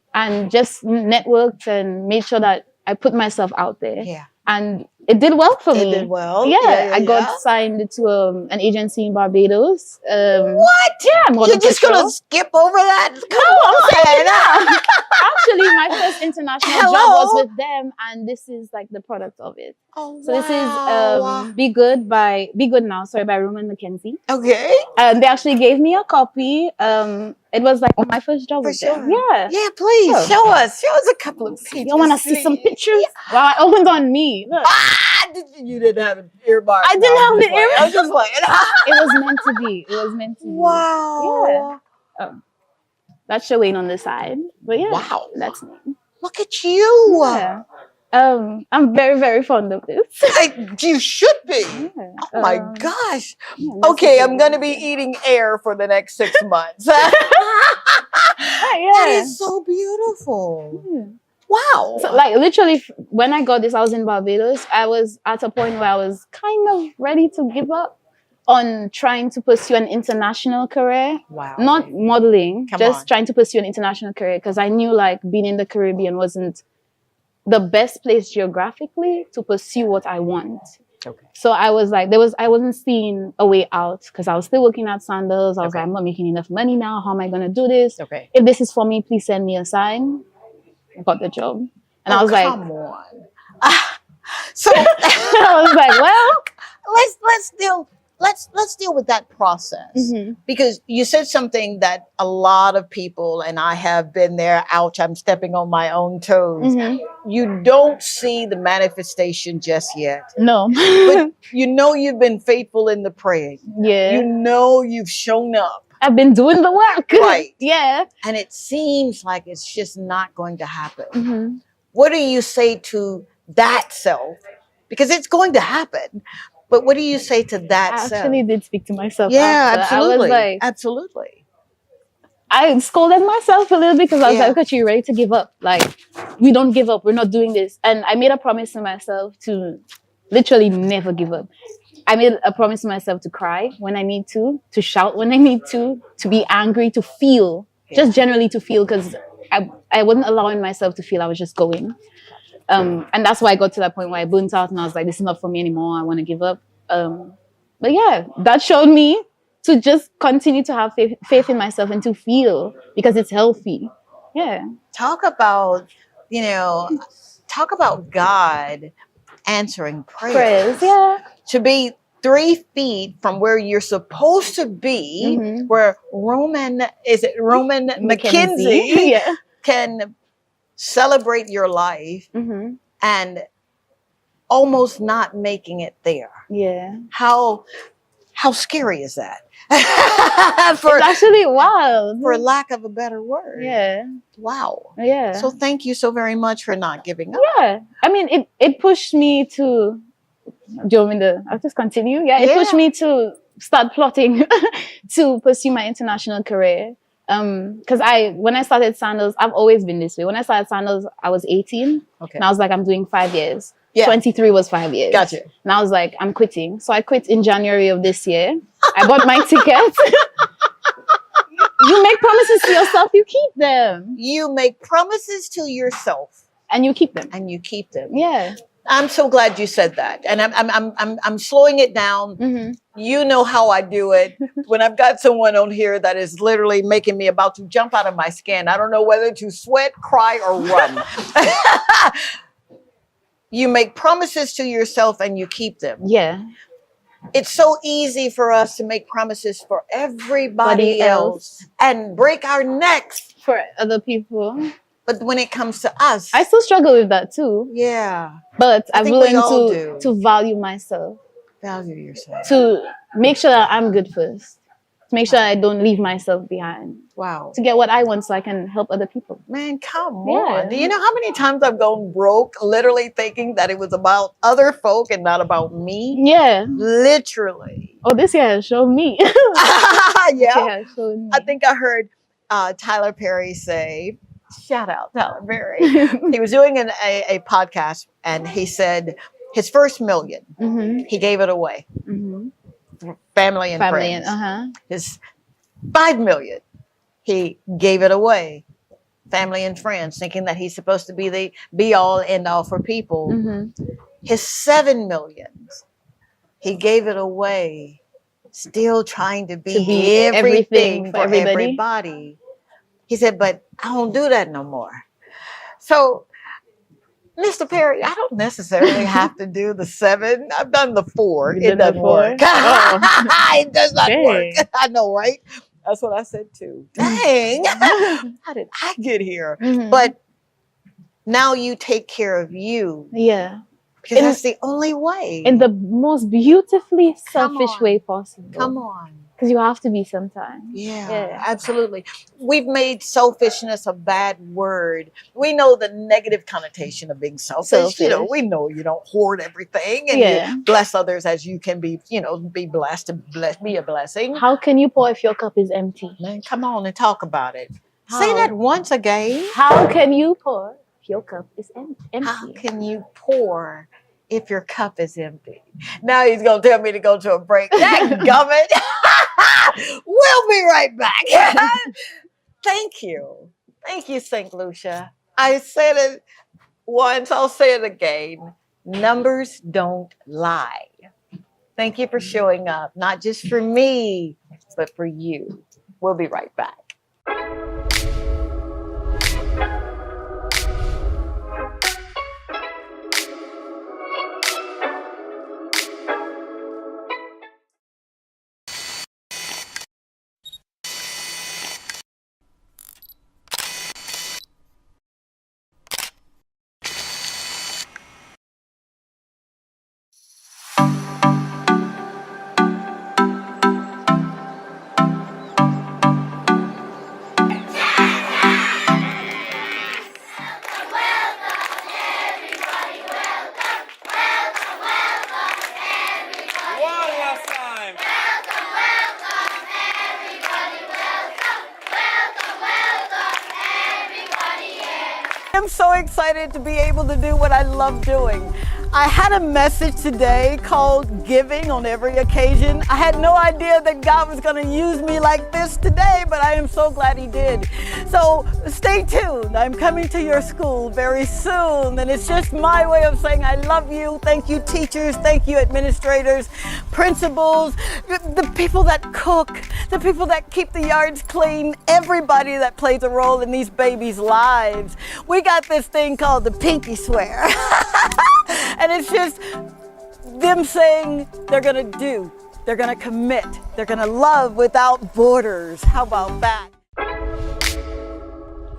just networked and made sure that I put myself out there. Yeah. And it did well for me. It did well. Yeah. I got signed to an agency in Barbados. What? Yeah. You're just going to skip over that? I'm saying Actually, my first international job was with them, and this is like the product of it. Oh, so this is Be Good Now, by Roman McKenzie. Okay. And they actually gave me a copy. It was like my first job with them. Yeah. Yeah, please show us a couple of pages. You want to see some pictures? Wow, it opened on me. Look. You didn't have an earmark. I didn't have the earmark. I was just like, it was meant to be. It was meant to be. Wow. Yeah. That's showing on the side. But yeah. Wow. That's me. Look at you. Yeah. I'm very, very fond of this. You should be. Yeah. Oh my gosh. Okay, I'm going to be eating air for the next 6 months. That is so beautiful. Yeah. Wow. So like literally when I got this, I was in Barbados. I was at a point where I was kind of ready to give up on trying to pursue an international career. Wow. Not modeling, trying to pursue an international career, because I knew like being in the Caribbean wasn't the best place geographically to pursue what I want. Okay. So I was like, I wasn't seeing a way out because I was still working at Sandals. I was like, I'm not making enough money now. How am I going to do this? Okay. If this is for me, please send me a sign. I got the job. And I was like, come on. So I was like, well, let's deal with that process, because you said something that a lot of people, and I have been there. Ouch! I'm stepping on my own toes. You don't see the manifestation just yet. No, but you've been faithful in the praying. Yeah, you've shown up. I've been doing the work. Right. Yeah. And it seems like it's just not going to happen. What do you say to that self? Because it's going to happen. But what do you say to that? I actually did speak to myself Yeah, after. absolutely. I was like, absolutely. I scolded myself a little bit because I was Yeah. like, okay, you ready to give up? Like, we don't give up. We're not doing this. And I made a promise to myself to literally never give up. I made a promise to myself to cry when I need to shout when I need to be angry, to feel, just generally to feel, because I wasn't allowing myself to feel. I was just going. And that's why I got to that point where I burnt out and I was like, this is not for me anymore. I want to give up. But yeah, that showed me to just continue to have faith in myself and to feel, because it's healthy. Yeah. Talk about, talk about God answering prayers. Yeah. To be 3 feet from where you're supposed to be, where Roman McKenzie yeah. can celebrate your life and almost not making it there. Yeah. How scary is that? It's actually wild. For lack of a better word. Yeah. Wow. Yeah. So thank you so very much for not giving up. Yeah. I mean, it pushed me to, do you want me to, I'll just continue? Yeah. It pushed me to start plotting to pursue my international career. Because when I started Sandals, I've always been this way. When I started Sandals, I was 18. Okay. And I was like, I'm doing 5 years. Yeah. 23 was 5 years. Gotcha. And I was like, I'm quitting. So I quit in January of this year. I bought my tickets. You make promises to yourself, you keep them. You make promises to yourself. And you keep them. And you keep them. Yeah. I'm so glad you said that. And I'm slowing it down. You know how I do it. When I've got someone on here that is literally making me about to jump out of my skin, I don't know whether to sweat, cry, or run. You make promises to yourself and you keep them. Yeah. It's so easy for us to make promises for everybody else and break our necks for other people. But when it comes to us, I still struggle with that too. Yeah. But I've learned to value myself. Value yourself. To make sure that I'm good first. To make sure I don't leave myself behind. Wow. To get what I want so I can help other people. Man, come on. Do you know how many times I've gone broke literally thinking that it was about other folk and not about me? Yeah. Literally. Oh, this year has shown me. Yeah. I think I heard Tyler Perry say, shout out Tyler Perry. He was doing a podcast and he said his first million, he gave it away. Family and friends. His 5 million, he gave it away. Family and friends, thinking that he's supposed to be the be all end all for people. His 7 millions, he gave it away, still trying to be everything for everybody. He said, but I don't do that no more. So, Mr. Perry, I don't necessarily have to do the 7. I've done the 4. It doesn't work. It does not work. I know, right? That's what I said too. Dang. How did I get here? But now you take care of you. Yeah. Because that's the only way. In the most beautifully selfish way possible. Come on. Because you have to be sometimes. Yeah, absolutely. We've made selfishness a bad word. We know the negative connotation of being selfish. You know, we know you don't hoard everything and you bless others as you can be, be blessed to be a blessing. How can you pour if your cup is empty? Man, come on and talk about it. Say that once again. How can you pour if your cup is empty? How can you pour if your cup is empty? Now he's going to tell me to go to a break. Dadgummit. We'll be right back. Thank you. Thank you, St. Lucia. I said it once, I'll say it again. Numbers don't lie. Thank you for showing up, not just for me, but for you. We'll be right back. I'm so excited to be able to do what I love doing. I had a message today called Giving on Every Occasion. I had no idea that God was going to use me like this today, but I am so glad He did. So stay tuned. I'm coming to your school very soon, and it's just my way of saying I love you. Thank you, teachers. Thank you, administrators, principals, the people that cook, the people that keep the yards clean, everybody that plays a role in these babies' lives. We got this thing called the pinky swear. And it's just them saying they're gonna do, they're gonna commit, they're gonna love without borders. How about that?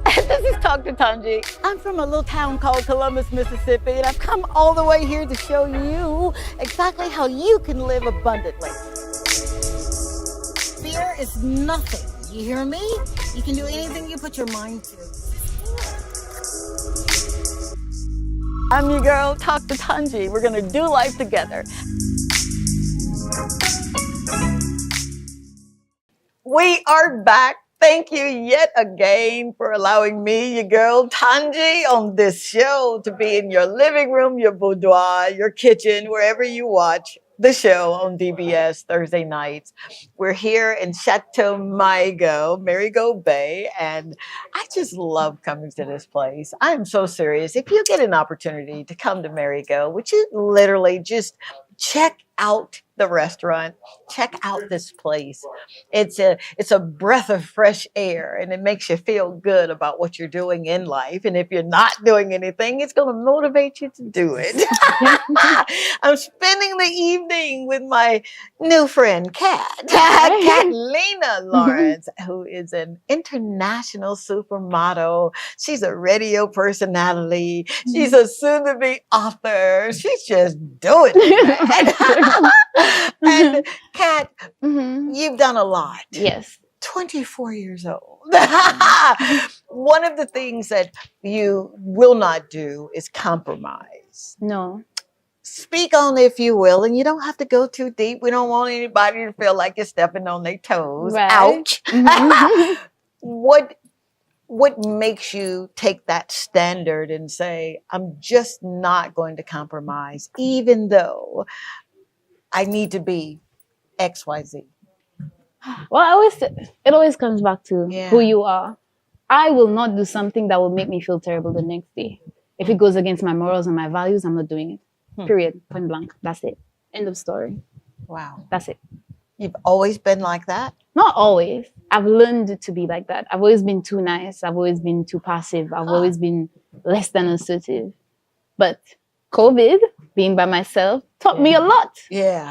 This is Dr. Tongie. I'm from a little town called Columbus, Mississippi, and I've come all the way here to show you exactly how you can live abundantly. Fear is nothing. You hear me? You can do anything you put your mind to. I'm your girl, Dr. Tongie. We're gonna do life together. We are back. Thank you yet again for allowing me, your girl, Tongie, on this show to be in your living room, your boudoir, your kitchen, wherever you watch the show on DBS Thursday nights. We're here in Chateau Marigot Bay, and I just love coming to this place. I am so serious. If you get an opportunity to come to Marigot, would you literally just check out the restaurant, check out this place. It's a breath of fresh air, and it makes you feel good about what you're doing in life. And if you're not doing anything, it's going to motivate you to do it. I'm spending the evening with my new friend, Catlina Lawrences, who is an international supermodel. She's a radio personality. She's a soon-to-be author. She's just doing it. And Kat, you've done a lot. Yes. 24 years old. One of the things that you will not do is compromise. No. Speak on, if you will, and you don't have to go too deep. We don't want anybody to feel like you're stepping on their toes. Right. Ouch. What makes you take that standard and say, I'm just not going to compromise, even though I need to be XYZ? Well, it always comes back to who you are. I will not do something that will make me feel terrible the next day. If it goes against my morals and my values, I'm not doing it. Period. Point blank. That's it. End of story. Wow. That's it. You've always been like that? Not always. I've learned to be like that. I've always been too nice. I've always been too passive. I've always been less than assertive. But COVID, being by myself, taught me a lot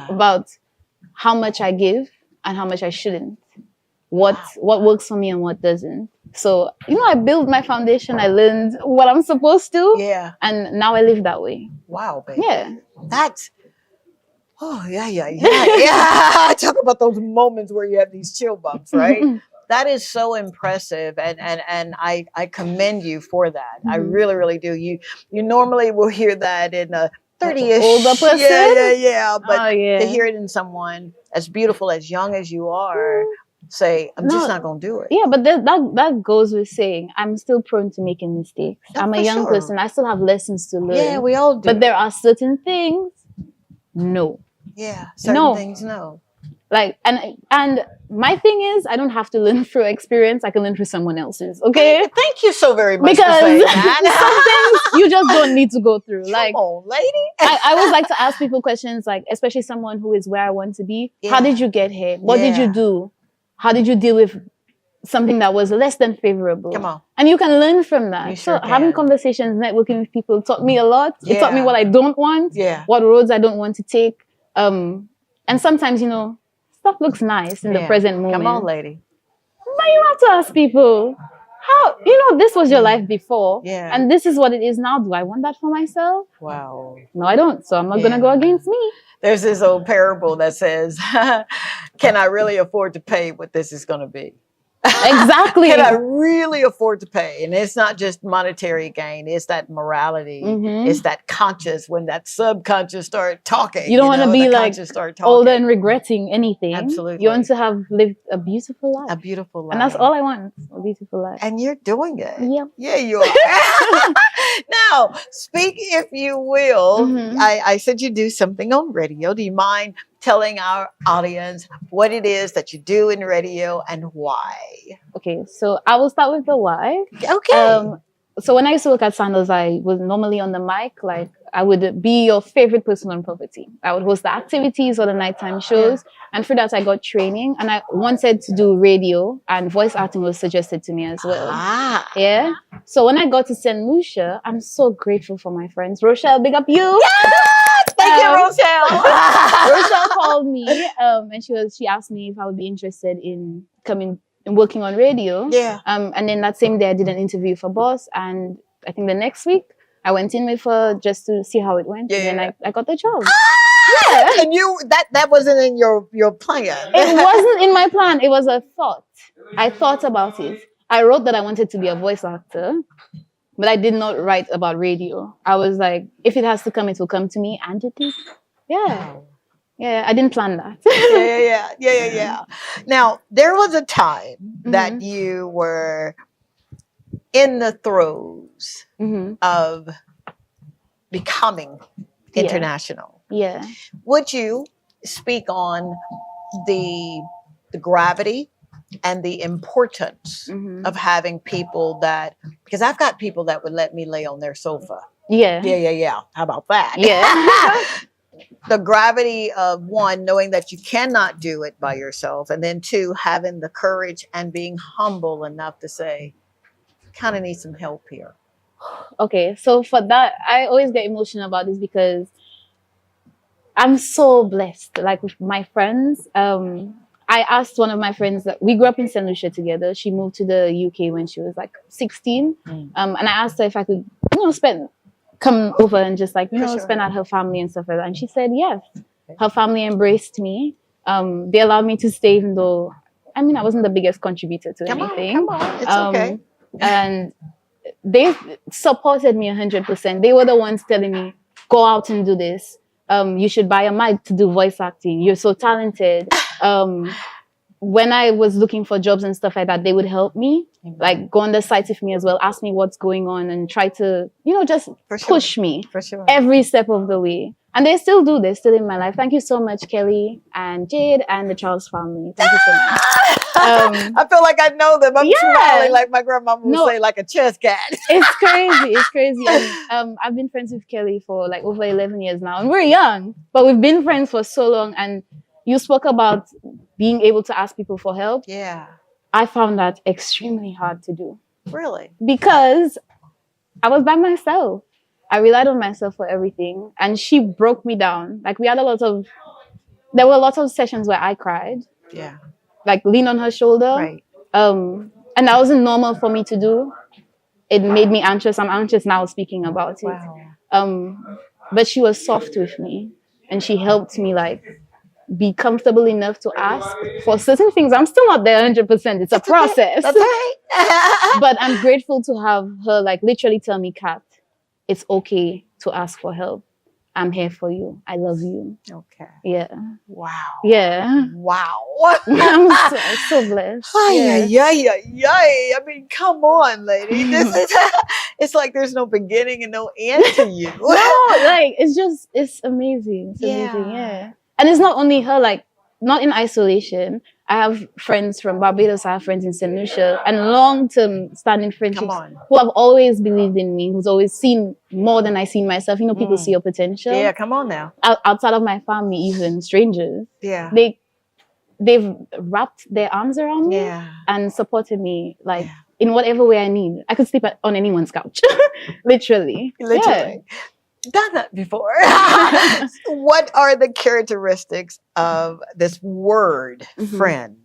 about how much I give and how much I shouldn't. What works for me and what doesn't. So, I built my foundation. I learned what I'm supposed to. Yeah. And now I live that way. Wow, baby. Yeah. That's, yeah. Talk about those moments where you have these chill bumps, right? That is so impressive, and I commend you for that. I really, really do. You normally will hear that in a 30-ish older person. Yeah. But to hear it in someone as beautiful, as young as you are, say, I'm just not gonna do it. Yeah, but that goes with saying I'm still prone to making mistakes. I'm a young person. I still have lessons to learn. Yeah, we all do. But there are certain things, no. Yeah, certain things, no. Like, and my thing is, I don't have to learn through experience. I can learn through someone else's. Okay. Thank you so very much. Because for saying that. some things you just don't need to go through. Like, come on, lady. I always like to ask people questions, like, especially someone who is where I want to be. Yeah. How did you get here? What did you do? How did you deal with something that was less than favorable? Come on. And you can learn from that. Sure having conversations, networking with people taught me a lot. It taught me what I don't want. Yeah. What roads I don't want to take. And sometimes, stuff looks nice in the present moment. Come on, lady. But you have to ask people, how, this was your life before. Yeah. And this is what it is now. Do I want that for myself? Wow. No, I don't. So I'm not going to go against me. There's this old parable that says, can I really afford to pay what this is going to be? Exactly. Can I really afford to pay? And it's not just monetary gain. It's that morality. It's that conscious, when that subconscious start talking. You don't want to be like older and regretting anything. Absolutely. You want to have lived a beautiful life. A beautiful life. And that's all I want, a beautiful life. And you're doing it. Yep. Yeah, you are. Now, speak, if you will. I said you do something on radio. Do you mind telling our audience what it is that you do in radio and why? Okay, so I will start with the why. Okay. So when I used to work at Sandals, I was normally on the mic. Like, I would be your favorite person on property. I would host the activities or the nighttime shows. And for that, I got training. And I wanted to do radio, and voice acting was suggested to me as well. Yeah. So when I got to St. Lucia, I'm so grateful for my friends. Rochelle, big up you. Yes! Thank you, Rochelle. Rochelle called me, and she asked me if I would be interested in coming and working on radio. Yeah. And then that same day, I did an interview for Boss, and I think the next week I went in with her just to see how it went. Yeah. And then I got the job. Yeah. And you that wasn't in your plan. It wasn't in my plan. It was a thought. I thought about it. I wrote that I wanted to be a voice actor, but I did not write about radio. I was like, if it has to come, it will come to me, and it did. Yeah. Yeah, I didn't plan that. Yeah. Now, there was a time that you were in the throes of becoming international. Yeah. Would you speak on the gravity and the importance of having people that, because I've got people that would let me lay on their sofa. Yeah. How about that? Yeah. The gravity of, one, knowing that you cannot do it by yourself, and then two, having the courage and being humble enough to say, kind of need some help here. Okay, so for that, I always get emotional about this because I'm so blessed. Like with my friends, I asked one of my friends that we grew up in St. Lucia together. She moved to the UK when she was like 16. And I asked her if I could, come over and just like, spend at her family and stuff like that. And she said yes. Her family embraced me. They allowed me to stay, even though, I wasn't the biggest contributor to anything. Come on, it's okay. And they supported me 100%. They were the ones telling me, go out and do this. You should buy a mic to do voice acting. You're so talented. When I was looking for jobs and stuff like that, they would help me, like go on the sites with me as well, ask me what's going on and try to, just push me every step of the way. And they still do. They're still in my life. Thank you so much, Kelly and Jade and the Charles family. Thank you so much. I feel like I know them. I'm smiling like my grandmama would say, like a chess cat. It's crazy. It's crazy. And, I've been friends with Kelly for like over 11 years now. And we're young, but we've been friends for so long. And you spoke about being able to ask people for help. Yeah. I found that extremely hard to do. Really? Because I was by myself. I relied on myself for everything. And she broke me down. Like there were a lot of sessions where I cried. Yeah. Like lean on her shoulder. Right. And that wasn't normal for me to do. It made me anxious. I'm anxious now speaking about it. Wow. But she was soft with me. And she helped me be comfortable enough to ask for certain things. I'm still not there 100%. It's a process. That's right. But I'm grateful to have her literally tell me, Kat, it's okay to ask for help. I'm here for you. I love you. Okay. Yeah. Wow. Yeah. Wow. I'm so blessed. I mean, come on, lady. This is it's like there's no beginning and no end to you. No, it's amazing. It's amazing. Yeah. And it's not only her, not in isolation. I have friends from Barbados, I have friends in St. Lucia, and long-term standing friendships who have always believed in me, who's always seen more than I see myself. People see your potential. Yeah, come on now. Outside of my family, even strangers. Yeah. They've wrapped their arms around me and supported me, in whatever way I need. I could sleep on anyone's couch. Literally. Yeah. Done that before. What are the characteristics of this word, friend?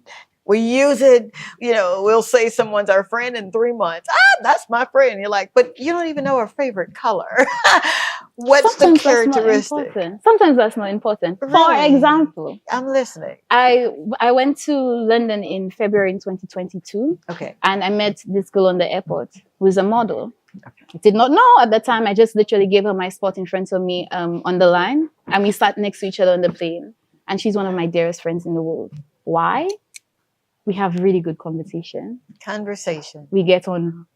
We use it, we'll say someone's our friend in 3 months. That's my friend. You're like, but you don't even know her favorite color. What's the characteristic? Sometimes that's not important. Really? For example, I'm listening. I went to London in February in 2022. Okay. And I met this girl on the airport who is a model. Okay. I did not know at the time. I just literally gave her my spot in front of me on the line. And we sat next to each other on the plane. And she's one of my dearest friends in the world. Why? We have really good conversation. We get on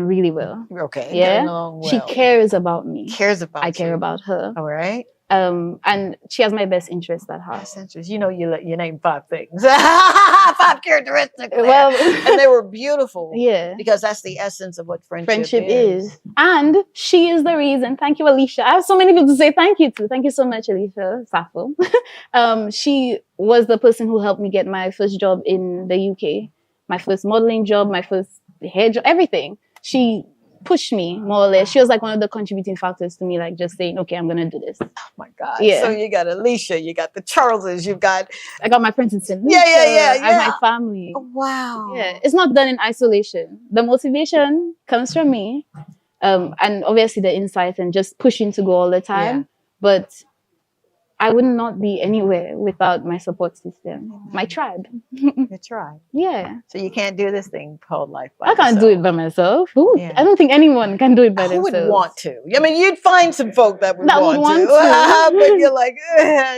really well. Okay. Yeah. Well. She cares about me. I care about her. All right. And she has my best interest at heart. Best interest. You know, you name 5 things, 5 characteristics. There. Well, and they were beautiful. Yeah. Because that's the essence of what friendship is. And she is the reason. Thank you, Alicia. I have so many people to say thank you to. Thank you so much, Alicia Safo. She was the person who helped me get my first job in the UK, my first modeling job, my first hair job, everything. She pushed me more or less. She was like one of the contributing factors to me, like just saying, okay, I'm gonna do this. Oh my God. Yeah. So you got Alicia, you got the Charleses, I got my friends in St. Lucia. Yeah. I have my family. Oh, wow. Yeah. It's not done in isolation. The motivation comes from me. And obviously the insight and just pushing to go all the time. Yeah. But I would not be anywhere without my support system, my tribe. Your tribe. Yeah. So you can't do this thing called life by yourself. I can't do it by myself. Yeah. I don't think anyone can do it by themselves. Who would want to? I mean, you'd find some folk that would want to. But you're like,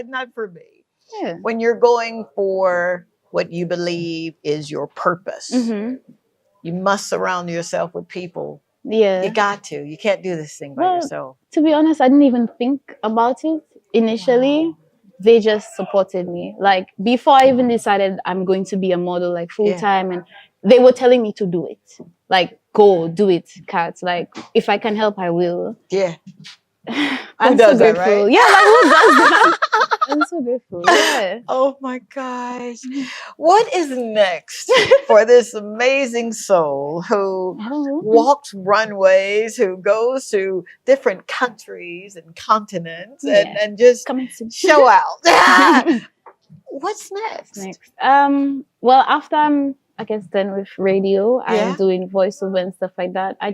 not for me. Yeah. When you're going for what you believe is your purpose, you must surround yourself with people. Yeah. You got to. You can't do this thing by yourself. To be honest, I didn't even think about it. Initially, they just supported me. Like before I even decided I'm going to be a model like full time, and they were telling me to do it. Like, go do it, Kat. Like if I can help, I will. Yeah. I'm so grateful. Right? Yeah, like who does that? I'm so grateful. Yeah. Oh my gosh. What is next for this amazing soul who walks runways, who goes to different countries and continents and just show out? What's next? Well, after I'm, I guess, done with radio and doing voiceover and stuff like that, I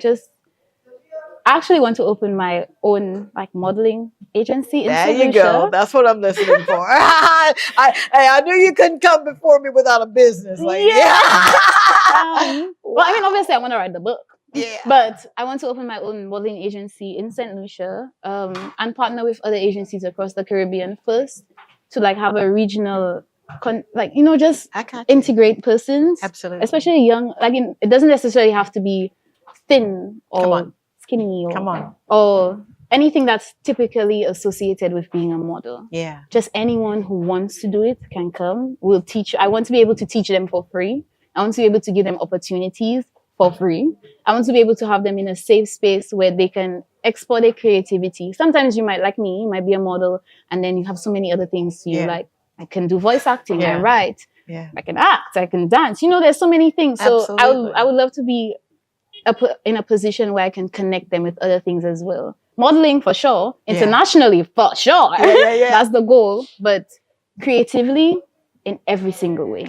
actually want to open my own like modeling agency. There you go. That's what I'm listening for. I knew you couldn't come before me without a business. Like, well, I mean, obviously, I want to write the book. Yeah. But I want to open my own modeling agency in St. Lucia and partner with other agencies across the Caribbean first to like have a regional, just integrate persons. Absolutely. Especially young. Like it doesn't necessarily have to be thin or skinny or anything that's typically associated with being a model. Yeah. Just anyone who wants to do it can come. We'll teach. I want to be able to teach them for free. I want to be able to give them opportunities for free. I want to be able to have them in a safe space where they can explore their creativity. Sometimes you might, like me, you might be a model and then you have so many other things you like. I can do voice acting, I write, I can act, I can dance. There's so many things. So I would love to be in a position where I can connect them with other things as well. Modeling for sure, internationally for sure. That's the goal. But creatively, in every single way.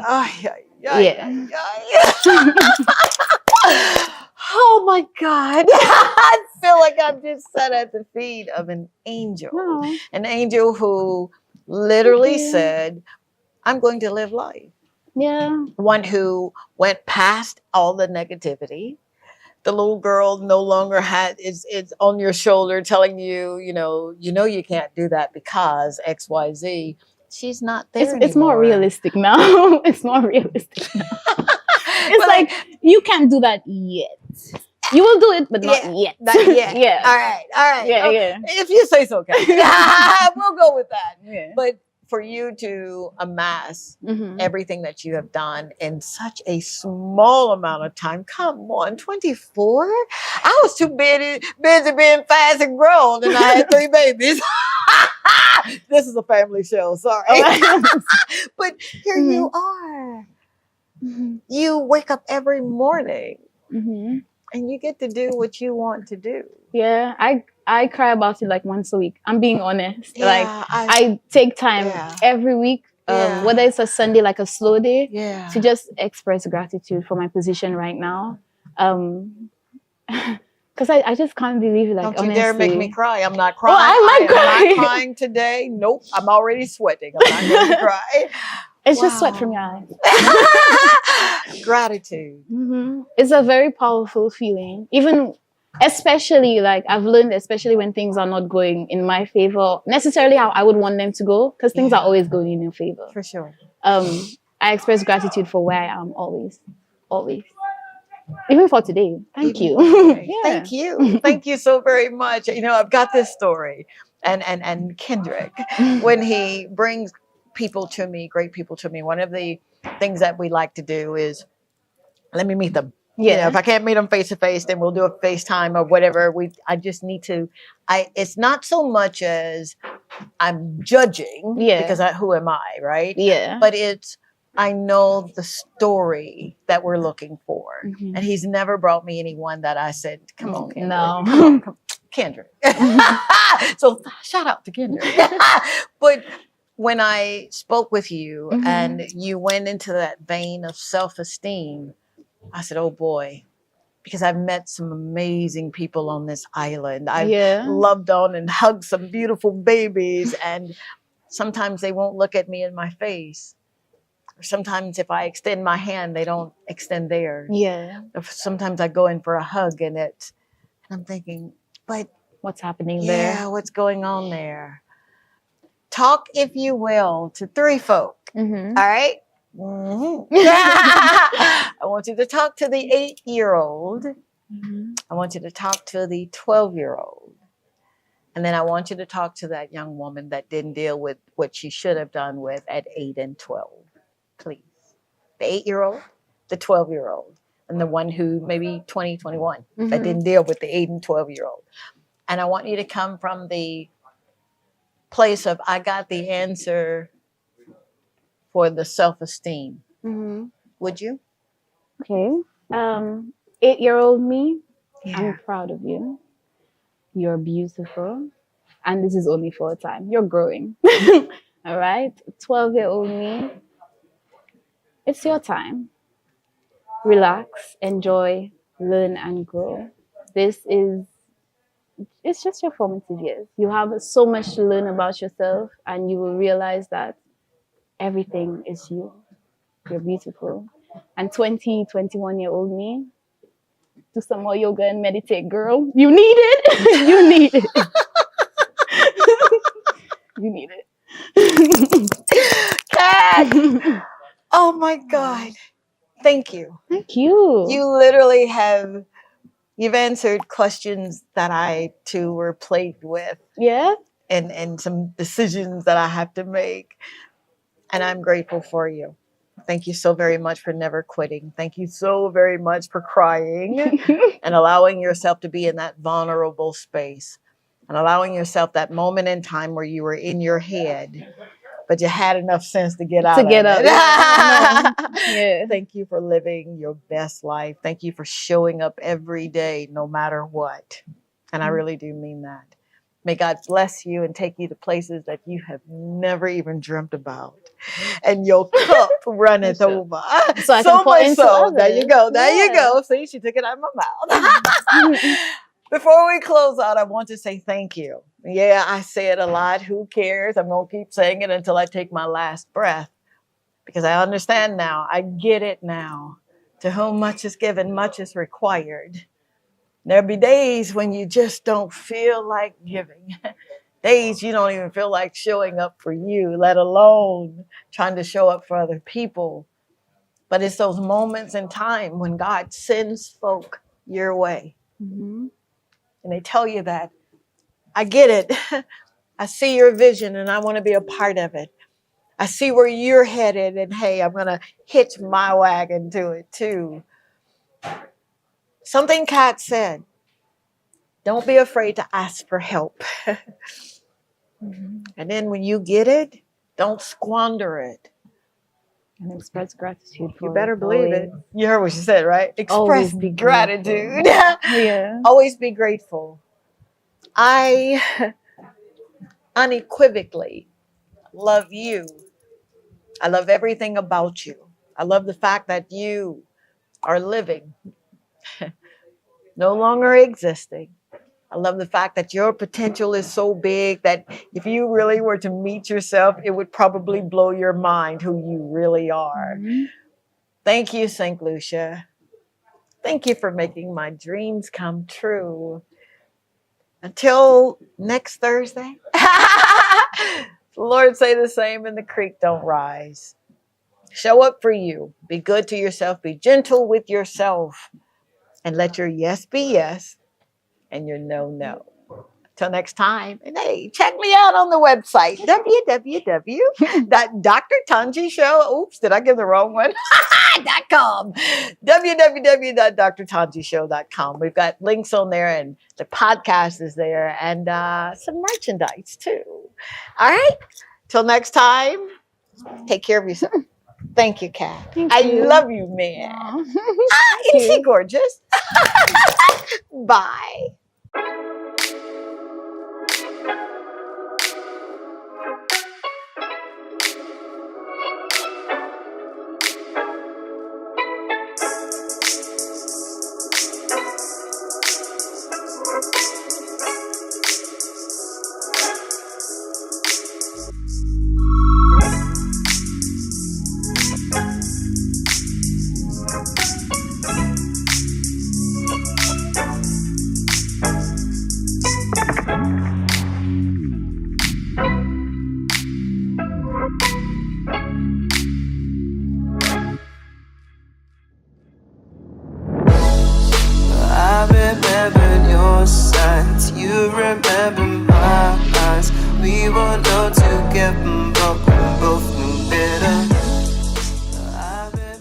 Oh my God. I feel like I'm just sat at the feet of an angel. Oh. An angel who literally said, I'm going to live life. Yeah. One who went past all the negativity. The little girl no longer is on your shoulder telling you, you can't do that because XYZ. She's not there anymore. It's more realistic now. It's more realistic now. It's like, you can't do that yet. You will do it, but not yet. Not yet. Yeah. All right. Yeah, okay. If you say so, okay. We'll go with that. Yeah. But for you to amass everything that you have done in such a small amount of time, come on, 24? I was too busy being fast and grown, and I had 3 babies. This is a family show, sorry. But here you are. You wake up every morning and you get to do what you want to do. Yeah, I cry about it like once a week. I'm being honest. I take time every week, whether it's a Sunday, like a slow day, to just express gratitude for my position right now. Because I just can't believe it. Like, don't you honestly. dare make me cry. I'm not crying. Well, I might cry. I'm not crying today. Nope. I'm already sweating. I'm not going to cry. It's just sweat from your eyes. Gratitude. It's a very powerful feeling. Even, especially, like, I've learned, especially when things are not going in my favor, necessarily how I would want them to go, because things are always going in your favor. For sure. I express gratitude for where I am always. Always. Even for today. Thank you. Yeah. Thank you. Thank you so very much. You know, I've got this story. And Kendrick, when he brings people to me, great people to me, one of the things that we like to do is, let me meet them. Yeah. You know, if I can't meet them face to face, then we'll do a FaceTime or whatever. I just need to, it's not so much as I'm judging, because who am I, right? Yeah. But it's, I know the story that we're looking for. And he's never brought me anyone that I said, come on, Kendrick. No. Come on, Kendrick. So shout out to Kendrick. But when I spoke with you and you went into that vein of self-esteem, I said, oh boy, because I've met some amazing people on this island. I've loved on and hugged some beautiful babies, and sometimes they won't look at me in my face. Or sometimes if I extend my hand, they don't extend theirs. Yeah. Or sometimes I go in for a hug and I'm thinking, but what's happening there? Yeah, what's going on there? Talk, if you will, to three folk. All right? I want you to talk to the 8-year-old. I want you to talk to the 12-year-old. And then I want you to talk to that young woman that didn't deal with what she should have done with at 8 and 12. Please. The 8-year-old, the 12-year-old, and the one who maybe 20, 21 that didn't deal with the 8 and 12-year-old. And I want you to come from the place of, I got the answer for the self-esteem. Would you? Okay. 8-year-old me, I'm proud of you. You're beautiful. And this is only for a time. You're growing. All right. 12-year-old me, it's your time. Relax, enjoy, learn, and grow. It's just your formative years. You have so much to learn about yourself, and you will realize that everything is you. You're beautiful. And 20, 21-year-old me, do some more yoga and meditate, girl. You need it. You need it. You need it. Cat! Oh my God. Thank you. Thank you. You literally you've answered questions that I too were plagued with. Yeah. And some decisions that I have to make. And I'm grateful for you. Thank you so very much for never quitting. Thank you so very much for crying and allowing yourself to be in that vulnerable space and allowing yourself that moment in time where you were in your head, but you had enough sense to get out of it. Yeah. Thank you for living your best life. Thank you for showing up every day, no matter what. And I really do mean that. May God bless you and take you to places that you have never even dreamt about. And your cup runneth over. So much so. There you go. There you go. See, she took it out of my mouth. Before we close out, I want to say thank you. Yeah, I say it a lot. Who cares? I'm going to keep saying it until I take my last breath. Because I understand now. I get it now. To whom much is given, much is required. There'll be days when you just don't feel like giving. Days you don't even feel like showing up for you, let alone trying to show up for other people. But it's those moments in time when God sends folk your way. And they tell you that, I get it. I see your vision and I want to be a part of it. I see where you're headed and hey, I'm going to hitch my wagon to it too. Something Kat said. Don't be afraid to ask for help. And then when you get it, don't squander it. And express gratitude for You better believe it. You heard what she said, right? Express gratitude. Yeah. Always be grateful. I unequivocally love you. I love everything about you. I love the fact that you are living. no longer existing. I love the fact that your potential is so big that if you really were to meet yourself, it would probably blow your mind who you really are. Mhm. Thank you, St. Lucia. Thank you for making my dreams come true. Until next Thursday. The Lord say the same and the creek don't rise. Show up for you. Be good to yourself. Be gentle with yourself. And let your yes be yes and your no, no. Till next time. And hey, check me out on the website, www.drtongieshow. Oops, did I give the wrong one? .com. www.drtongieshow.com. We've got links on there and the podcast is there and some merchandise too. All right. Till next time, take care of yourself. Thank you, Kat. Thank I you. love you, man. Aw. Isn't she gorgeous? Bye.